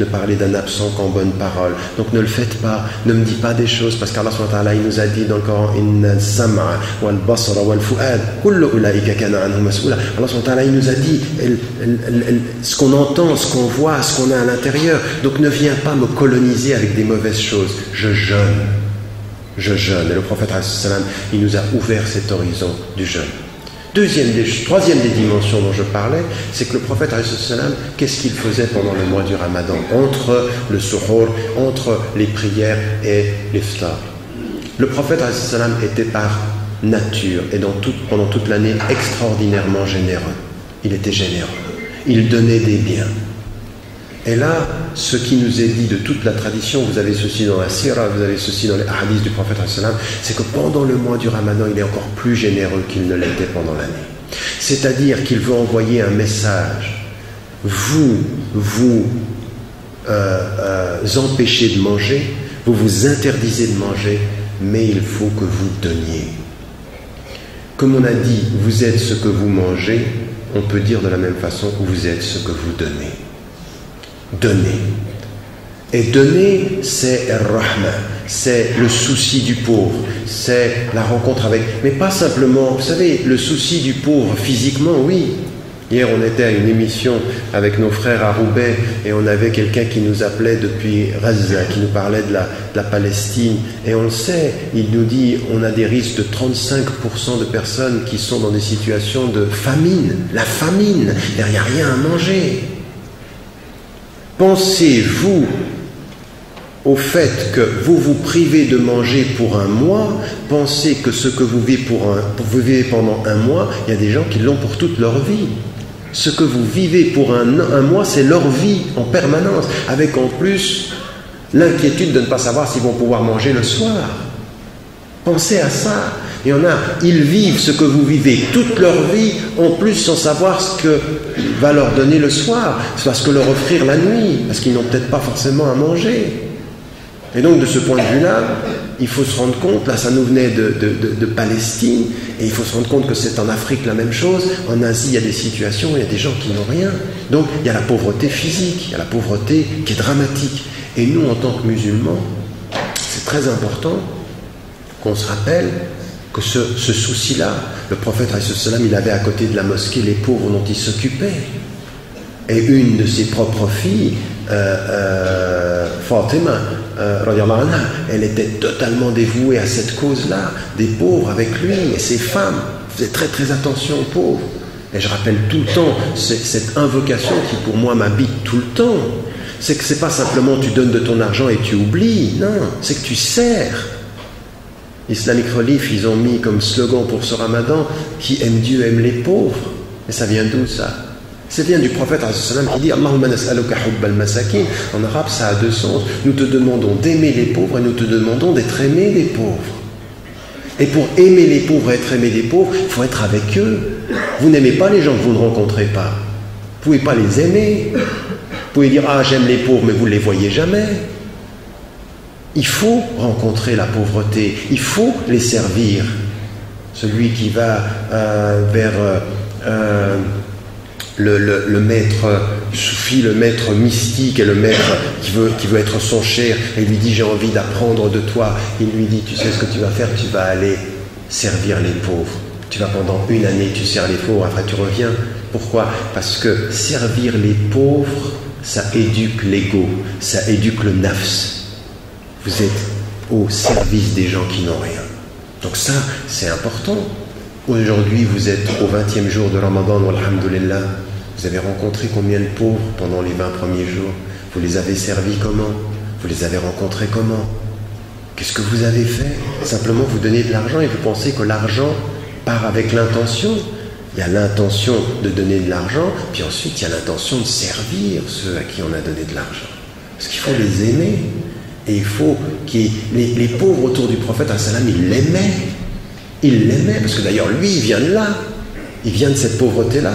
Ne parler d'un absent qu'en bonne parole. Donc ne le faites pas, ne me dis pas des choses, parce qu'Allah subhanahu wa ta'ala, il nous a dit dans le Coran, Inna sam'a wal basara wal fu'ad kullu ulaika kana anhu mas'ula. Allah subhanahu wa ta'ala, il nous a dit ce qu'on entend, ce qu'on voit, ce qu'on a à l'intérieur. Donc ne viens pas me coloniser avec des mauvaises choses. Je jeûne. Et le prophète il nous a ouvert cet horizon du jeûne. Troisième des dimensions dont je parlais, c'est que le prophète, qu'est-ce qu'il faisait pendant le mois du Ramadan, entre le suhour, entre les prières et l'iftar. Le prophète était par nature et pendant toute l'année extraordinairement généreux. Il était généreux. Il donnait des biens. Et là, ce qui nous est dit de toute la tradition, vous avez ceci dans la sira, vous avez ceci dans les hadiths du prophète, c'est que pendant le mois du Ramadan, il est encore plus généreux qu'il ne l'était pendant l'année. C'est-à-dire qu'il veut envoyer un message. Vous empêchez de manger, vous vous interdisez de manger, mais il faut que vous donniez. Comme on a dit, vous êtes ce que vous mangez, on peut dire de la même façon, vous êtes ce que vous donnez. Donner. Et donner, c'est Ar-Rahma, c'est le souci du pauvre, c'est la rencontre avec... Mais pas simplement, vous savez, le souci du pauvre physiquement, oui. Hier, on était à une émission avec nos frères à Roubaix et on avait quelqu'un qui nous appelait depuis Gaza, qui nous parlait de la Palestine. Et on le sait, il nous dit, on a des risques de 35% de personnes qui sont dans des situations de famine. La famine, il n'y a rien à manger. Pensez-vous au fait que vous vous privez de manger pour un mois, pensez que ce que vous vivez pendant un mois, il y a des gens qui l'ont pour toute leur vie. Ce que vous vivez pour un mois, c'est leur vie en permanence, avec en plus l'inquiétude de ne pas savoir s'ils vont pouvoir manger le soir. Pensez à ça. Il y en a, ils vivent ce que vous vivez toute leur vie, en plus sans savoir ce que va leur donner le soir, ce que leur offrir la nuit, parce qu'ils n'ont peut-être pas forcément à manger. Et donc de ce point de vue-là, il faut se rendre compte, là ça nous venait de Palestine, et il faut se rendre compte que c'est en Afrique la même chose, en Asie il y a des situations où il y a des gens qui n'ont rien. Donc il y a la pauvreté physique, il y a la pauvreté qui est dramatique. Et nous en tant que musulmans, c'est très important qu'on se rappelle que ce souci-là, le prophète il avait à côté de la mosquée les pauvres dont il s'occupait. Et une de ses propres filles, Fatima, elle était totalement dévouée à cette cause-là, des pauvres avec lui, et ses femmes faisaient très très attention aux pauvres. Et je rappelle tout le temps cette invocation qui pour moi m'habite tout le temps. C'est que c'est pas simplement tu donnes de ton argent et tu oublies, non, c'est que tu sers. Islamic Relief, ils ont mis comme slogan pour ce Ramadan, qui aime Dieu aime les pauvres. Et ça vient d'où ça? Ça vient du prophète qui dit Allahumma nas'aluka hubbal masakin. En arabe, ça a deux sens. Nous te demandons d'aimer les pauvres et nous te demandons d'être aimé des pauvres. Et pour aimer les pauvres et être aimé des pauvres, il faut être avec eux. Vous n'aimez pas les gens que vous ne rencontrez pas. Vous ne pouvez pas les aimer. Vous pouvez dire ah j'aime les pauvres, mais vous ne les voyez jamais. Il faut rencontrer la pauvreté, il faut les servir. Celui qui va vers le maître soufi, le maître mystique et le maître qui veut être son cher et lui dit j'ai envie d'apprendre de toi, il lui dit tu sais ce que tu vas faire, tu vas aller servir les pauvres. Tu vas pendant une année, tu sers les pauvres, après tu reviens. Pourquoi? Parce que servir les pauvres, ça éduque l'ego, ça éduque le nafs. Vous êtes au service des gens qui n'ont rien. Donc ça, c'est important. Aujourd'hui, vous êtes au 20e jour de Ramadan, alhamdoulilah. Vous avez rencontré combien de pauvres pendant les 20 premiers jours? Vous les avez servis comment? Vous les avez rencontrés comment? Qu'est-ce que vous avez fait? Simplement, vous donnez de l'argent et vous pensez que l'argent part avec l'intention. Il y a l'intention de donner de l'argent, puis ensuite, il y a l'intention de servir ceux à qui on a donné de l'argent. Parce qu'il faut les aimer. Et il faut les pauvres autour du prophète, ils l'aimaient. Il l'aimait, parce que d'ailleurs, lui, il vient de là. Il vient de cette pauvreté-là.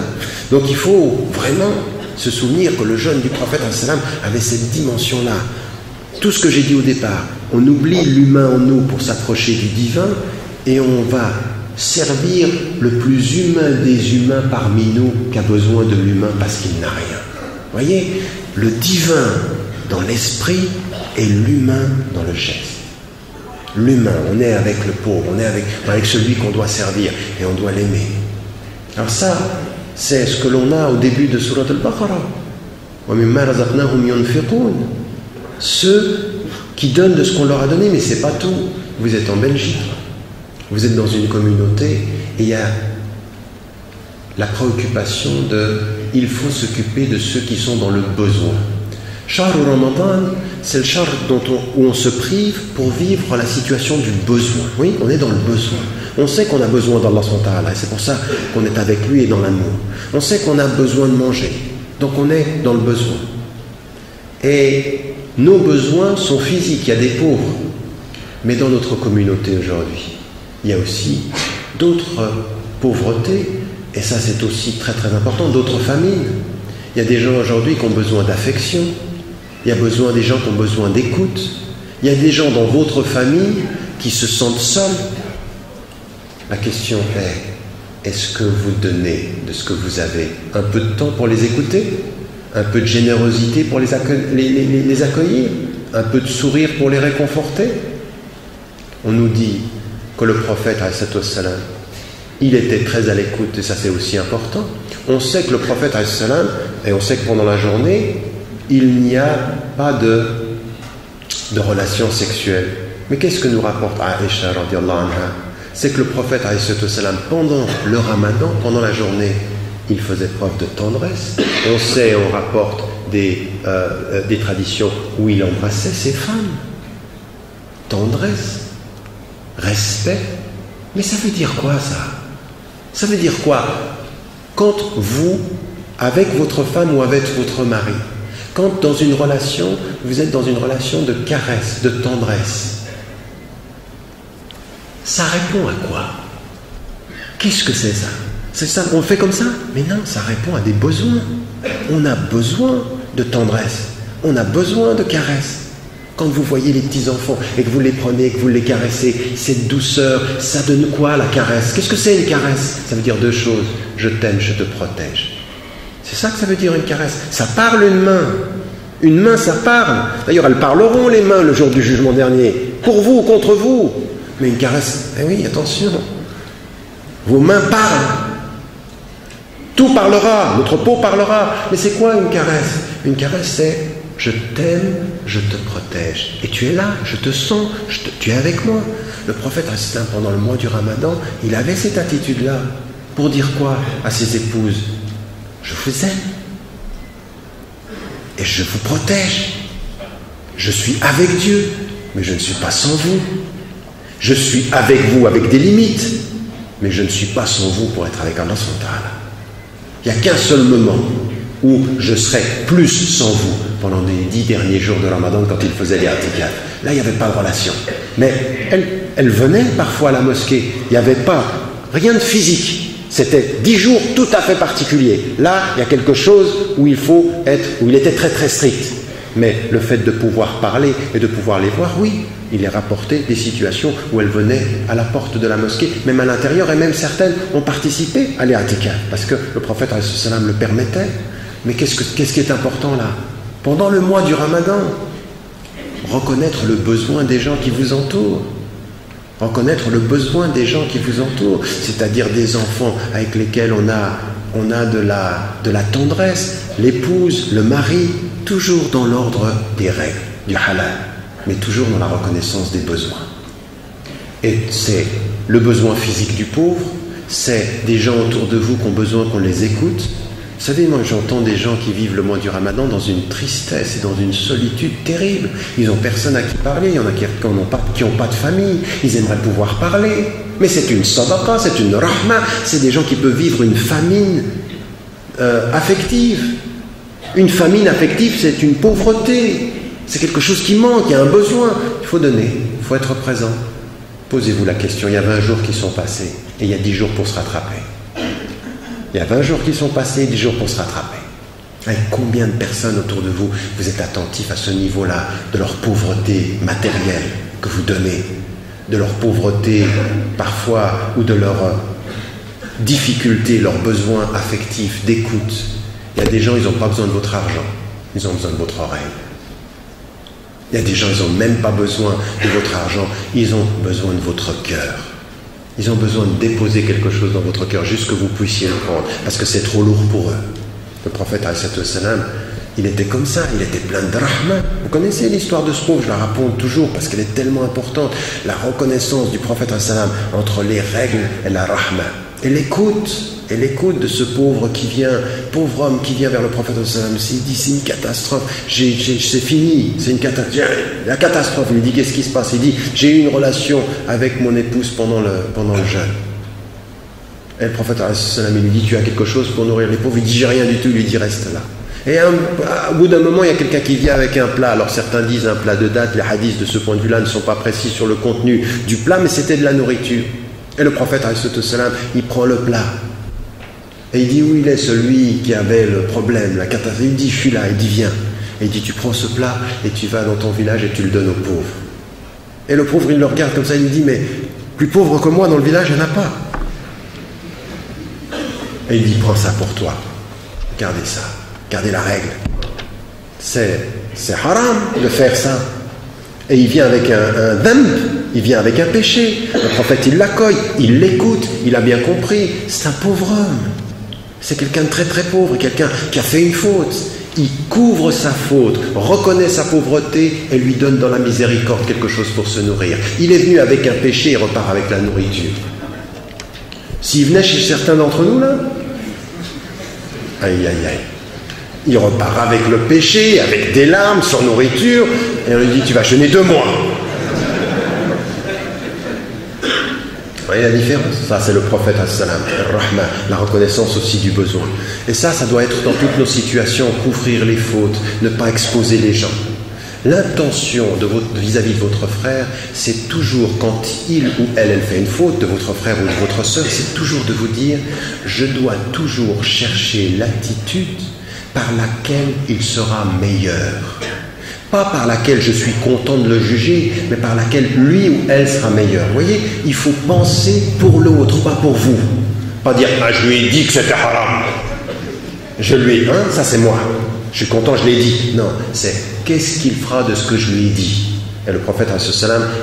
Donc il faut vraiment se souvenir que le jeûne du prophète avait cette dimension-là. Tout ce que j'ai dit au départ, on oublie l'humain en nous pour s'approcher du divin et on va servir le plus humain des humains parmi nous qui a besoin de l'humain parce qu'il n'a rien. Vous voyez, le divin dans l'esprit et l'humain dans le geste. L'humain, on est avec le pauvre, on est avec celui qu'on doit servir et on doit l'aimer. Alors ça, c'est ce que l'on a au début de Surat al-Baqarah. Ceux qui donnent de ce qu'on leur a donné, mais c'est pas tout. Vous êtes en Belgique, vous êtes dans une communauté et il y a la préoccupation il faut s'occuper de ceux qui sont dans le besoin. Shahr Ramadan, c'est le shahr où on se prive pour vivre la situation du besoin. Oui, on est dans le besoin. On sait qu'on a besoin d'Allah subhanahu wa ta'ala et c'est pour ça qu'on est avec lui et dans l'amour. On sait qu'on a besoin de manger, donc on est dans le besoin. Et nos besoins sont physiques, il y a des pauvres. Mais dans notre communauté aujourd'hui, il y a aussi d'autres pauvretés, et ça c'est aussi très très important, d'autres familles. Il y a des gens aujourd'hui qui ont besoin d'affection, il y a des gens qui ont besoin d'écoute, il y a des gens dans votre famille qui se sentent seuls. La question est, est-ce que vous donnez de ce que vous avez un peu de temps pour les écouter, un peu de générosité pour les accueillir, un peu de sourire pour les réconforter? On nous dit que le prophète, il était très à l'écoute, et ça c'est aussi important. On sait que le prophète, et on sait que pendant la journée, il n'y a pas de relations sexuelles. Mais qu'est-ce que nous rapporte Aïcha radiallahu anha? C'est que le prophète, pendant le ramadan, pendant la journée, il faisait preuve de tendresse. On sait, on rapporte des traditions où il embrassait ses femmes. Tendresse, respect. Mais ça veut dire quoi ça? Ça veut dire quoi? Quand vous, avec votre femme ou avec votre mari, quand dans une relation, vous êtes dans une relation de caresse, de tendresse, ça répond à quoi? Qu'est-ce que c'est ça? C'est ça, on le fait comme ça? Mais non, ça répond à des besoins. On a besoin de tendresse, on a besoin de caresse. Quand vous voyez les petits-enfants et que vous les prenez, que vous les caressez, cette douceur, ça donne quoi la caresse? Qu'est-ce que c'est une caresse? Ça veut dire deux choses. Je t'aime, je te protège. C'est ça que ça veut dire une caresse. Ça parle une main. Une main, ça parle. D'ailleurs, elles parleront les mains le jour du jugement dernier. Pour vous ou contre vous. Mais une caresse, eh oui, attention. Vos mains parlent. Tout parlera, notre peau parlera. Mais c'est quoi une caresse? Une caresse, c'est je t'aime, je te protège. Et tu es là, je te sens, tu es avec moi. Le prophète, pendant le mois du Ramadan, il avait cette attitude-là. Pour dire quoi à ses épouses? Je vous aime. Et je vous protège. Je suis avec Dieu, mais je ne suis pas sans vous. Je suis avec vous avec des limites, mais je ne suis pas sans vous pour être avec Allah subhanahu wa ta'ala. Il n'y a qu'un seul moment où je serai plus sans vous pendant les 10 derniers jours de Ramadan quand il faisait les i'tikaf. Là, il n'y avait pas de relation. Mais elle venait parfois à la mosquée. Il n'y avait pas rien de physique. C'était 10 jours tout à fait particuliers. Là, il y a quelque chose où il était très très strict. Mais le fait de pouvoir parler et de pouvoir les voir, oui, il est rapporté des situations où elles venaient à la porte de la mosquée, même à l'intérieur, et même certaines ont participé à l'I'tikaf, parce que le prophète le permettait. Mais qu'est-ce qui est important là? Pendant le mois du Ramadan, reconnaître le besoin des gens qui vous entourent. Reconnaître le besoin des gens qui vous entourent, c'est-à-dire des enfants avec lesquels on a de la tendresse, l'épouse, le mari, toujours dans l'ordre des règles, du halal, mais toujours dans la reconnaissance des besoins. Et c'est le besoin physique du pauvre, c'est des gens autour de vous qui ont besoin qu'on les écoute. Vous savez, moi j'entends des gens qui vivent le mois du Ramadan dans une tristesse et dans une solitude terrible. Ils n'ont personne à qui parler, il y en a qui n'ont pas de famille, ils aimeraient pouvoir parler. Mais c'est une sadaqa, c'est une rahma, c'est des gens qui peuvent vivre une famine affective. Une famine affective, c'est une pauvreté. C'est quelque chose qui manque, il y a un besoin. Il faut donner, il faut être présent. Posez-vous la question, il y a 20 jours qui sont passés et il y a 10 jours pour se rattraper. Il y a 20 jours qui sont passés et 10 jours pour se rattraper. Avec combien de personnes autour de vous, vous êtes attentifs à ce niveau-là de leur pauvreté matérielle que vous donnez, de leur pauvreté parfois ou de leur difficulté, leurs besoins affectifs, d'écoute. Il y a des gens, ils n'ont pas besoin de votre argent, ils ont besoin de votre oreille. Il y a des gens, ils n'ont même pas besoin de votre argent, ils ont besoin de votre cœur. Ils ont besoin de déposer quelque chose dans votre cœur, juste que vous puissiez le prendre, parce que c'est trop lourd pour eux. Le prophète, il était comme ça, il était plein de rahma. Vous connaissez l'histoire de Srouf, je la raconte toujours, parce qu'elle est tellement importante. La reconnaissance du prophète entre les règles et la rahma. Et l'écoute de ce pauvre homme qui vient vers le prophète, il dit c'est une catastrophe, c'est fini, c'est une catastrophe. La catastrophe, il lui dit qu'est-ce qui se passe? Il dit j'ai eu une relation avec mon épouse pendant le jeûne. Et le prophète il lui dit tu as quelque chose pour nourrir les pauvres? Il dit j'ai rien du tout, il lui dit reste là. Et au bout d'un moment, il y a quelqu'un qui vient avec un plat. Alors certains disent un plat de dattes, les hadiths de ce point de vue-là ne sont pas précis sur le contenu du plat, mais c'était de la nourriture. Et le prophète, il prend le plat. Et il dit, où il est celui qui avait le problème, la catastrophe? Il dit, je suis là. Il dit, viens. Et il dit, tu prends ce plat et tu vas dans ton village et tu le donnes aux pauvres. Et le pauvre, il le regarde comme ça, il lui dit, mais plus pauvre que moi dans le village, il n'y en a pas. Et il dit, prends ça pour toi. Gardez ça. Gardez la règle. C'est haram de faire ça. Et il vient avec un dhanb, il vient avec un péché. Le prophète, il l'accueille, il l'écoute, il a bien compris. C'est un pauvre homme. C'est quelqu'un de très très pauvre, quelqu'un qui a fait une faute. Il couvre sa faute, reconnaît sa pauvreté et lui donne dans la miséricorde quelque chose pour se nourrir. Il est venu avec un péché et repart avec la nourriture. S'il venait chez certains d'entre nous, là, aïe aïe aïe. Il repart avec le péché, avec des larmes, sans nourriture, et on lui dit tu vas jeûner 2 mois. Vous voyez la différence? Ça c'est le prophète Rahma, la reconnaissance aussi du besoin. Et ça doit être dans toutes nos situations, couvrir les fautes, ne pas exposer les gens. L'intention vis-à-vis de votre frère, c'est toujours quand il ou elle fait une faute, de votre frère ou de votre sœur, c'est toujours de vous dire je dois toujours chercher l'attitude par laquelle il sera meilleur. Pas par laquelle je suis content de le juger, mais par laquelle lui ou elle sera meilleur. Vous voyez, il faut penser pour l'autre, pas pour vous. Pas dire, ah, je lui ai dit que c'était haram. Je lui ai, ça c'est moi. Je suis content, je l'ai dit. Non, c'est qu'est-ce qu'il fera de ce que je lui ai dit. Et le prophète,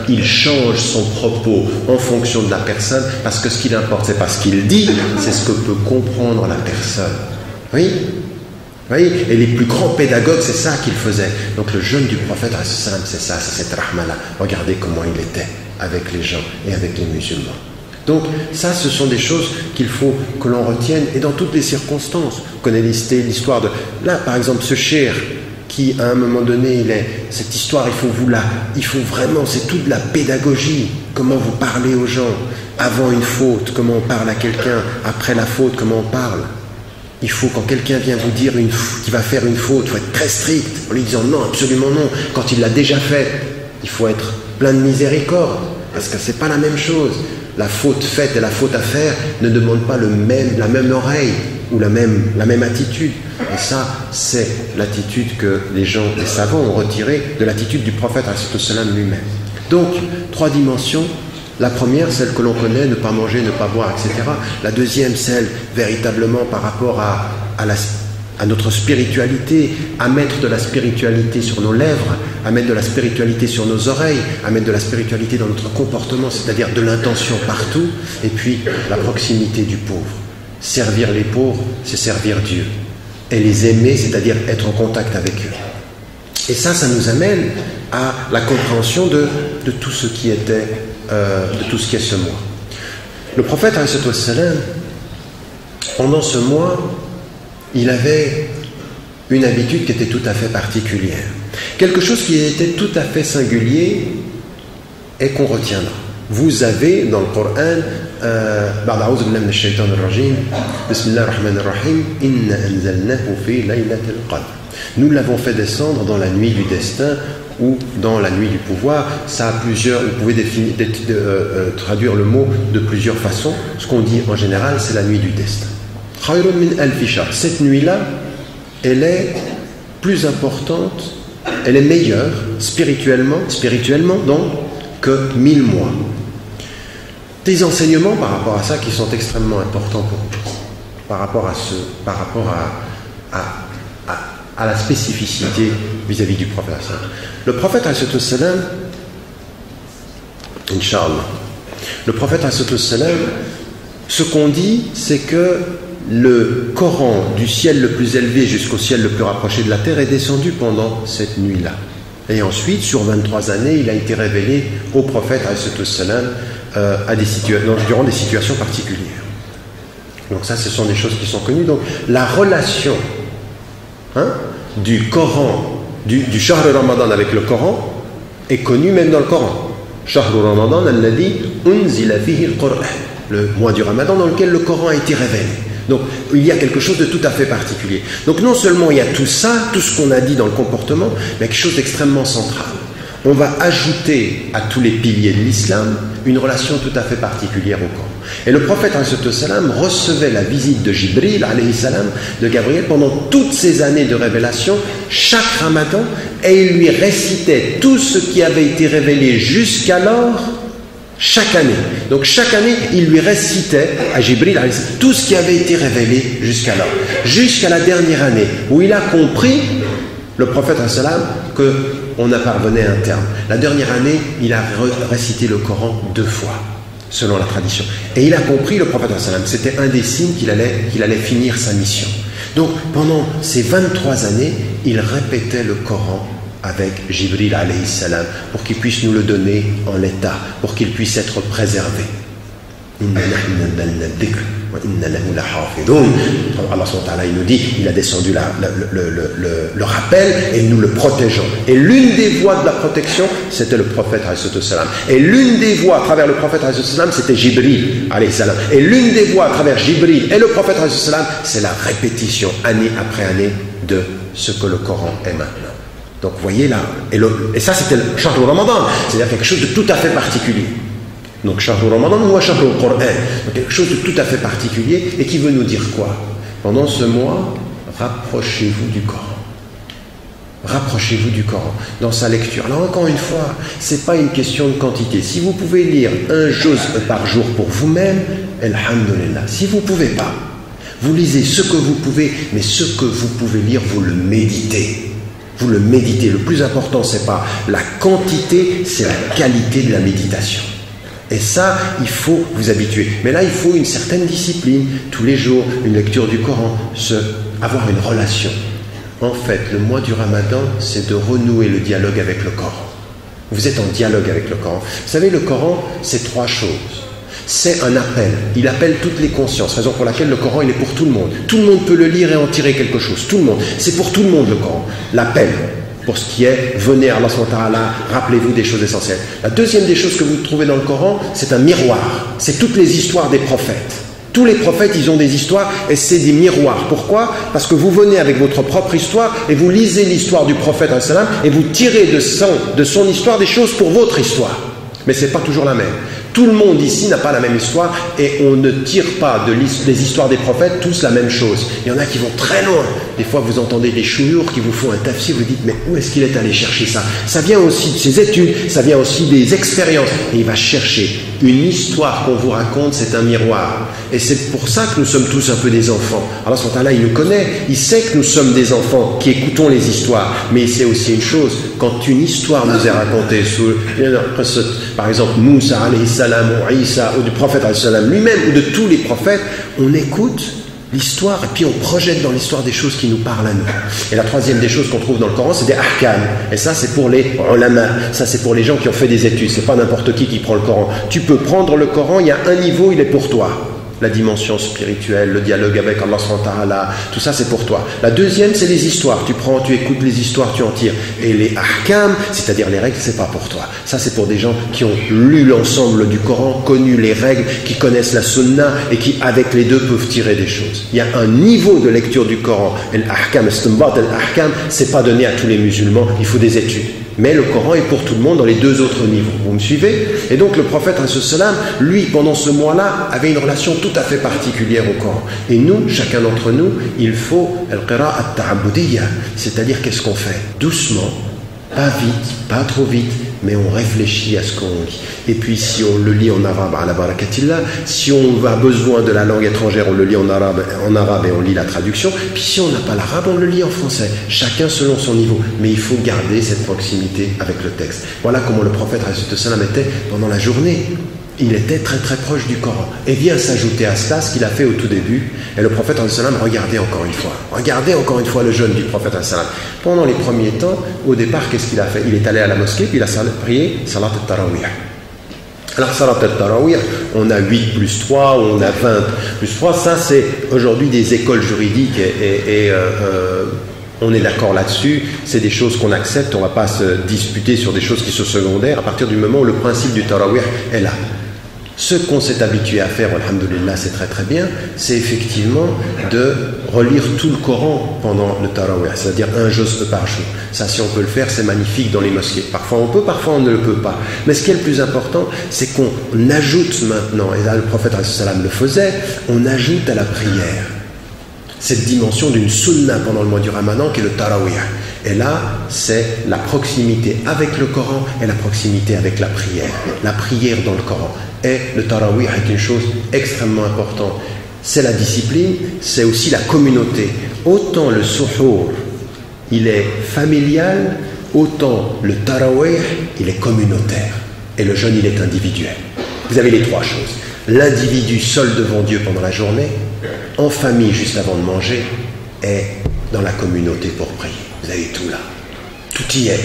il change son propos en fonction de la personne, parce que ce qui importe, c'est pas ce qu'il dit, c'est ce que peut comprendre la personne. Oui. Vous voyez, et les plus grands pédagogues, c'est ça qu'ils faisaient. Donc le jeûne du prophète, c'est ça, c'est cette rahma-là. Regardez comment il était avec les gens et avec les musulmans. Donc ça, ce sont des choses qu'il faut que l'on retienne, et dans toutes les circonstances. Vous connaissez l'histoire de... Là, par exemple, ce cher qui, à un moment donné, cette histoire, il faut vraiment, c'est toute la pédagogie. Comment vous parlez aux gens avant une faute, comment on parle à quelqu'un après la faute, comment on parle. Il faut, quand quelqu'un vient vous dire qu'il va faire une faute, il faut être très strict, en lui disant non, absolument non. Quand il l'a déjà fait, il faut être plein de miséricorde, parce que c'est pas la même chose. La faute faite et la faute à faire ne demandent pas la même oreille ou la même attitude. Et ça, c'est l'attitude que les savants ont retirée de l'attitude du prophète lui-même. Donc, 3 dimensions. La première, celle que l'on connaît, ne pas manger, ne pas boire, etc. La deuxième, celle véritablement par rapport à notre spiritualité, à mettre de la spiritualité sur nos lèvres, à mettre de la spiritualité sur nos oreilles, à mettre de la spiritualité dans notre comportement, c'est-à-dire de l'intention partout, et puis la proximité du pauvre. Servir les pauvres, c'est servir Dieu. Et les aimer, c'est-à-dire être en contact avec eux. Et ça nous amène à la compréhension de tout ce qui était... de tout ce qui est ce mois. Le prophète, pendant ce mois, il avait une habitude qui était tout à fait particulière. Quelque chose qui était tout à fait singulier et qu'on retiendra. Vous avez dans le Coran, nous l'avons fait descendre dans la nuit du destin ou dans la nuit du pouvoir. Ça a plusieurs, vous pouvez traduire le mot de plusieurs façons. Ce qu'on dit en général, c'est la nuit du destin. Khayrun min alfi shahr. Cette nuit-là, elle est plus importante, elle est meilleure spirituellement donc, que 1000 mois. Des enseignements par rapport à ça qui sont extrêmement importants pour nous, par rapport à la spécificité vis-à-vis du prophète. Le prophète salam, Inch'Allah, le prophète salam, ce qu'on dit, c'est que le Coran du ciel le plus élevé jusqu'au ciel le plus rapproché de la terre est descendu pendant cette nuit-là. Et ensuite, sur 23 années, il a été révélé au prophète salam, durant des situations particulières. Donc ça, ce sont des choses qui sont connues. Donc la relation du Coran, du Shahr Ramadan avec le Coran est connue même dans le Coran. Shahr Ramadan alladhi unzila fihi al-Qur'an, le mois du Ramadan dans lequel le Coran a été révélé. Donc il y a quelque chose de tout à fait particulier. Donc non seulement il y a tout ça, tout ce qu'on a dit dans le comportement, mais quelque chose d'extrêmement central. On va ajouter à tous les piliers de l'islam une relation tout à fait particulière au Coran. Et le prophète salam recevait la visite de Jibril salam, de Gabriel pendant toutes ces années de révélation, chaque Ramadan, et il lui récitait tout ce qui avait été révélé jusqu'alors, chaque année. Donc chaque année, il lui récitait à Jibril tout ce qui avait été révélé jusqu'alors, jusqu'à la dernière année où il a compris, le prophète salam, que on a parvenu à un terme. La dernière année, il a récité le Coran 2 fois, selon la tradition. Et il a compris, le prophète sallam, c'était un des signes qu'il allait finir sa mission. Donc, pendant ces 23 années, il répétait le Coran avec Jibril alayhi salam pour qu'il puisse nous le donner en état, pour qu'il puisse être préservé. Allah il nous dit, il a descendu le rappel et nous le protégeons. Et l'une des voies de la protection, c'était le prophète salam. Et l'une des voies à travers le prophète salam, c'était Jibril salam. Et l'une des voies à travers Jibril et le prophète salam, c'est la répétition année après année de ce que le Coran est maintenant. Donc vous voyez là, et ça c'était le Shahr Ramadan, c'est-à-dire quelque chose de tout à fait particulier. Donc Shahr Ramadan ou Shahr Qur'an, quelque chose de tout à fait particulier et qui veut nous dire quoi? Pendant ce mois, rapprochez-vous du Coran. Rapprochez-vous du Coran dans sa lecture. Alors encore une fois, c'est pas une question de quantité. Si vous pouvez lire un juz par jour pour vous-même, alhamdulillah. Si vous ne pouvez pas, vous lisez ce que vous pouvez, mais ce que vous pouvez lire, vous le méditez. Vous le méditez. Le plus important, c'est pas la quantité, c'est la qualité de la méditation. Et ça, il faut vous habituer. Mais là, il faut une certaine discipline. Tous les jours, une lecture du Coran, avoir une relation. En fait, le mois du Ramadan, c'est de renouer le dialogue avec le Coran. Vous êtes en dialogue avec le Coran. Vous savez, le Coran, c'est 3 choses. C'est un appel. Il appelle toutes les consciences, raison pour laquelle le Coran, il est pour tout le monde. Tout le monde peut le lire et en tirer quelque chose. Tout le monde. C'est pour tout le monde, le Coran. L'appel. Pour ce qui est, venez à Allah subhanahu wa ta'ala, rappelez-vous des choses essentielles. La deuxième des choses que vous trouvez dans le Coran, c'est un miroir. C'est toutes les histoires des prophètes. Tous les prophètes, ils ont des histoires et c'est des miroirs. Pourquoi? Parce que vous venez avec votre propre histoire et vous lisez l'histoire du prophète et vous tirez de son histoire des choses pour votre histoire. Mais ce n'est pas toujours la même. Tout le monde ici n'a pas la même histoire et on ne tire pas des histoires des prophètes tous la même chose. Il y en a qui vont très loin. Des fois, vous entendez des chouyours qui vous font un tafsir, vous dites, mais où est-ce qu'il est allé chercher ça? Ça vient aussi de ses études, ça vient aussi des expériences. Et il va chercher une histoire qu'on vous raconte, c'est un miroir. Et c'est pour ça que nous sommes tous un peu des enfants. Allah subhanahu wa ta'ala, il nous connaît, il sait que nous sommes des enfants qui écoutons les histoires. Mais il sait aussi une chose, quand une histoire nous est racontée, par exemple, Moussa alayhi salam, ou Isa, ou du prophète alayhi salam lui-même, ou de tous les prophètes, on écoute l'histoire et puis on projette dans l'histoire des choses qui nous parlent à nous. Et la troisième des choses qu'on trouve dans le Coran, c'est des ahkam. Et ça, c'est pour les ulama. Ça, c'est pour les gens qui ont fait des études. C'est pas n'importe qui prend le Coran. Tu peux prendre le Coran, il y a un niveau, il est pour toi. La dimension spirituelle, le dialogue avec Allah subhanahu wa ta'ala, tout ça c'est pour toi. La deuxième, c'est les histoires. Tu prends, tu écoutes les histoires, tu en tires. Et les ahkam, c'est-à-dire les règles, c'est pas pour toi. Ça c'est pour des gens qui ont lu l'ensemble du Coran, connu les règles, qui connaissent la sunna et qui, avec les deux, peuvent tirer des choses. Il y a un niveau de lecture du Coran. Et l'ahkam, c'est pas donné à tous les musulmans, il faut des études. Mais le Coran est pour tout le monde dans les deux autres niveaux. Vous me suivez? Et donc le prophète, lui, pendant ce mois-là, avait une relation tout à fait particulière au Coran. Et nous, chacun d'entre nous, il faut al-qira'a at-ta'abbudiyya, c'est-à-dire qu'est-ce qu'on fait? Doucement, pas vite, pas trop vite, mais on réfléchit à ce qu'on lit. Et puis si on le lit en arabe, ala barakatillah, si on a besoin de la langue étrangère, on le lit en arabe et on lit la traduction. Puis si on n'a pas l'arabe, on le lit en français. Chacun selon son niveau. Mais il faut garder cette proximité avec le texte. Voilà comment le prophète était pendant la journée. Il était très très proche du Coran. Et vient s'ajouter à cela ce qu'il a fait au tout début. Et le prophète regardez encore une fois. Regardez encore une fois le jeûne du prophète. Pendant les premiers temps, au départ, qu'est-ce qu'il a fait? Il est allé à la mosquée, puis il a prié Salat al-Tarawih. Alors Salat al-Tarawih, on a 8 plus 3, on a 20 plus 3. Ça, c'est aujourd'hui des écoles juridiques on est d'accord là-dessus, c'est des choses qu'on accepte, on ne va pas se disputer sur des choses qui sont secondaires à partir du moment où le principe du Tarawih est là. Ce qu'on s'est habitué à faire, alhamdoulilah, c'est très très bien, c'est effectivement de relire tout le Coran pendant le Tarawih, c'est-à-dire un juz par jour. Ça, si on peut le faire, c'est magnifique dans les mosquées. Parfois on peut, parfois on ne le peut pas. Mais ce qui est le plus important, c'est qu'on ajoute maintenant, et là le prophète le faisait, on ajoute à la prière cette dimension d'une sunna pendant le mois du Ramadan qui est le Tarawih. Et là, c'est la proximité avec le Coran et la proximité avec la prière. La prière dans le Coran. Et le Tarawih est une chose extrêmement importante. C'est la discipline, c'est aussi la communauté. Autant le suhour, il est familial, autant le Tarawih, il est communautaire. Et le jeûne, il est individuel. Vous avez les trois choses. L'individu seul devant Dieu pendant la journée, en famille juste avant de manger, et dans la communauté pour prier. Vous avez tout là. Tout y est.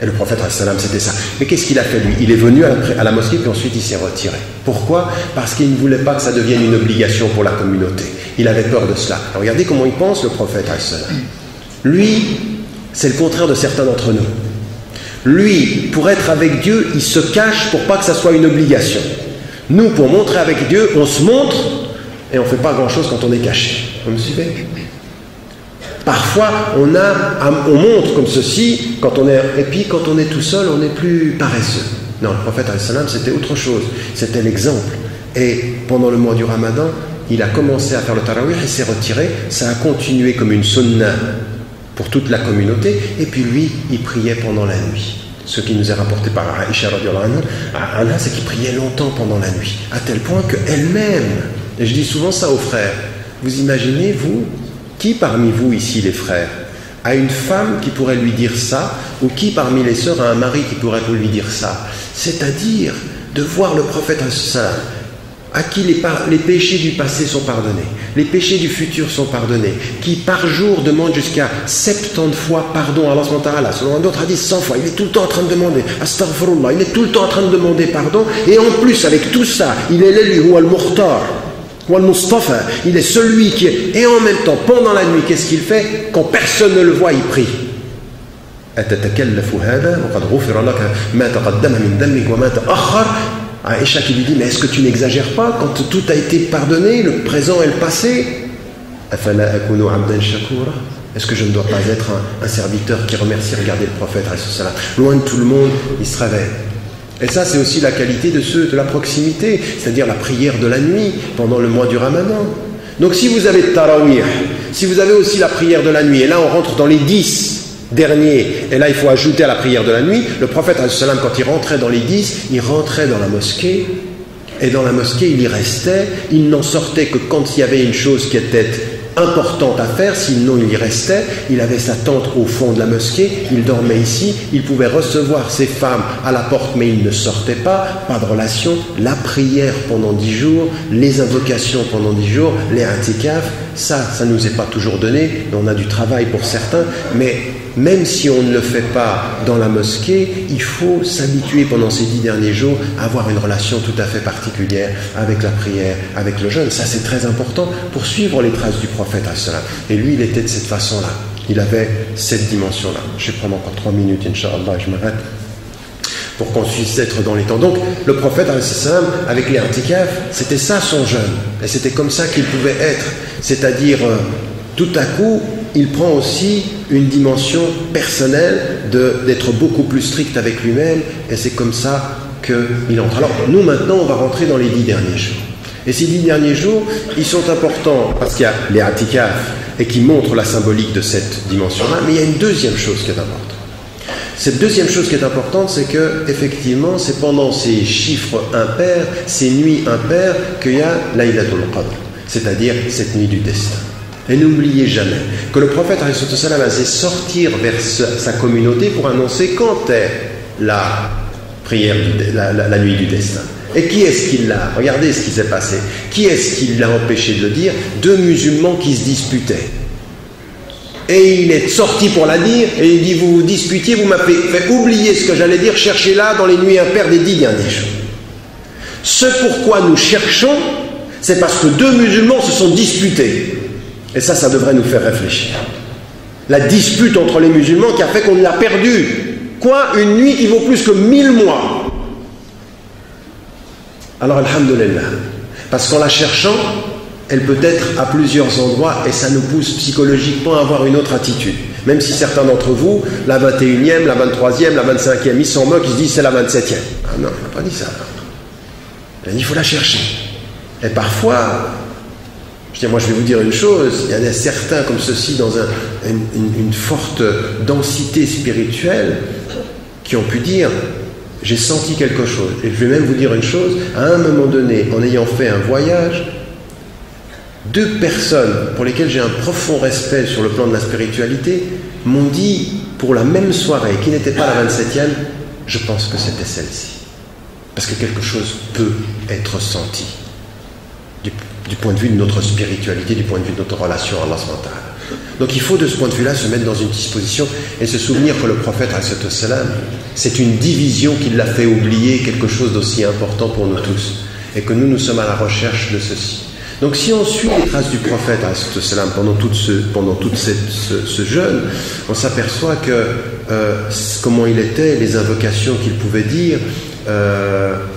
Et le prophète, c'était ça. Mais qu'est-ce qu'il a fait lui? Il est venu à la mosquée, puis ensuite il s'est retiré. Pourquoi? Parce qu'il ne voulait pas que ça devienne une obligation pour la communauté. Il avait peur de cela. Alors, regardez comment il pense, le prophète. Lui, c'est le contraire de certains d'entre nous. Lui, pour être avec Dieu, il se cache pour pas que ça soit une obligation. Nous, pour montrer avec Dieu, on se montre et on ne fait pas grand-chose quand on est caché. Vous me suivez? Parfois, on montre comme ceci, et puis quand on est tout seul, on est plus paresseux. Non, le prophète, c'était autre chose. C'était l'exemple. Et pendant le mois du Ramadan, il a commencé à faire le tarawih, il s'est retiré. Ça a continué comme une sunna pour toute la communauté. Et puis lui, il priait pendant la nuit. Ce qui nous est rapporté par Aïcha radhiyallahu anha, c'est qu'il priait longtemps pendant la nuit, à tel point qu'elle-même, et je dis souvent ça aux frères, vous imaginez, vous, qui parmi vous ici les frères a une femme qui pourrait lui dire ça, ou qui parmi les sœurs a un mari qui pourrait lui dire ça? C'est-à-dire de voir le prophète à qui les péchés du passé sont pardonnés, les péchés du futur sont pardonnés, qui par jour demande jusqu'à 70 fois pardon à Allah subhanahu wa ta'ala, selon un autre hadith 100 fois, il est tout le temps en train de demander astaghfirullah, il est tout le temps en train de demander pardon, et en plus avec tout ça, il est l'élu ou al-mukhtar ou al-mustafa, il est celui qui est, et en même temps pendant la nuit, qu'est-ce qu'il fait? Quand personne ne le voit, il prie. Aïcha qui lui dit, mais est-ce que tu n'exagères pas quand tout a été pardonné, le présent et le passé? Est-ce que je ne dois pas être un serviteur qui remercie? Regardez le prophète, loin de tout le monde, il se réveille. Et ça, c'est aussi la qualité de la proximité, c'est-à-dire la prière de la nuit pendant le mois du Ramadan. Donc si vous avez le tarawih, si vous avez aussi la prière de la nuit, et là on rentre dans les 10 dernier, et là il faut ajouter à la prière de la nuit, le prophète quand il rentrait dans les 10, il rentrait dans la mosquée, et dans la mosquée il y restait, il n'en sortait que quand il y avait une chose qui était importante à faire, sinon il y restait, il avait sa tente au fond de la mosquée, il dormait ici, il pouvait recevoir ses femmes à la porte mais il ne sortait pas, pas de relation, la prière pendant 10 jours, les invocations pendant 10 jours, les i'tikaf, ça nous est pas toujours donné, on a du travail pour certains, mais même si on ne le fait pas dans la mosquée, il faut s'habituer pendant ces 10 derniers jours à avoir une relation tout à fait particulière avec la prière, avec le jeûne. Ça, c'est très important pour suivre les traces du prophète. Et lui, il était de cette façon-là. Il avait cette dimension-là. Je vais prendre encore 3 minutes, Inch'Allah, je m'arrête, pour qu'on puisse être dans les temps. Donc, le prophète, avec les i'tikaf, c'était ça son jeûne. Et c'était comme ça qu'il pouvait être. C'est-à-dire, tout à coup, il prend aussi une dimension personnelle d'être beaucoup plus strict avec lui-même, et c'est comme ça qu'il entre. Alors, nous, maintenant, on va rentrer dans les 10 derniers jours. Et ces 10 derniers jours, ils sont importants parce qu'il y a les atikaf et qui montrent la symbolique de cette dimension-là, mais il y a une deuxième chose qui est importante. Cette deuxième chose qui est importante, c'est que, effectivement, c'est pendant ces chiffres impairs, ces nuits impaires, qu'il y a Laylatul Qadr, c'est-à-dire cette nuit du destin. Et n'oubliez jamais que le prophète a essayé de sortir vers sa communauté pour annoncer quand est la prière, la nuit du destin. Et qui est-ce qui l'a? Regardez ce qui s'est passé. Qui est-ce qui l'a empêché de le dire? 2 musulmans qui se disputaient. Et il est sorti pour la dire, et il dit, vous vous disputiez, vous m'avez fait oublier ce que j'allais dire, cherchez-la dans les nuits impaires des 10 derniers jours. Ce pourquoi nous cherchons, c'est parce que 2 musulmans se sont disputés. Et ça devrait nous faire réfléchir. La dispute entre les musulmans qui a fait qu'on l'a perdu. Quoi? Une nuit qui vaut plus que 1000 mois. Alors, alhamdoulilah, parce qu'en la cherchant, elle peut être à plusieurs endroits et ça nous pousse psychologiquement à avoir une autre attitude. Même si certains d'entre vous, la 21e, la 23e, la 25e, ils s'en moquent, ils se disent c'est la 27e. Ah non, il n'a pas dit ça. Il faut la chercher. Et parfois, moi je vais vous dire une chose, il y en a certains comme ceci dans une forte densité spirituelle qui ont pu dire j'ai senti quelque chose. Et je vais même vous dire une chose, à un moment donné, en ayant fait un voyage, 2 personnes pour lesquelles j'ai un profond respect sur le plan de la spiritualité m'ont dit, pour la même soirée, qui n'était pas la 27e, je pense que c'était celle-ci. Parce que quelque chose peut être senti du point de vue de notre spiritualité, du point de vue de notre relation à Allah subhanahu wa ta'ala. Donc il faut de ce point de vue-là se mettre dans une disposition et se souvenir que le prophète, c'est une division qui l'a fait oublier quelque chose d'aussi important pour nous tous. Et que nous sommes à la recherche de ceci. Donc si on suit les traces du prophète pendant tout ce jeûne, on s'aperçoit que comment il était, les invocations qu'il pouvait dire,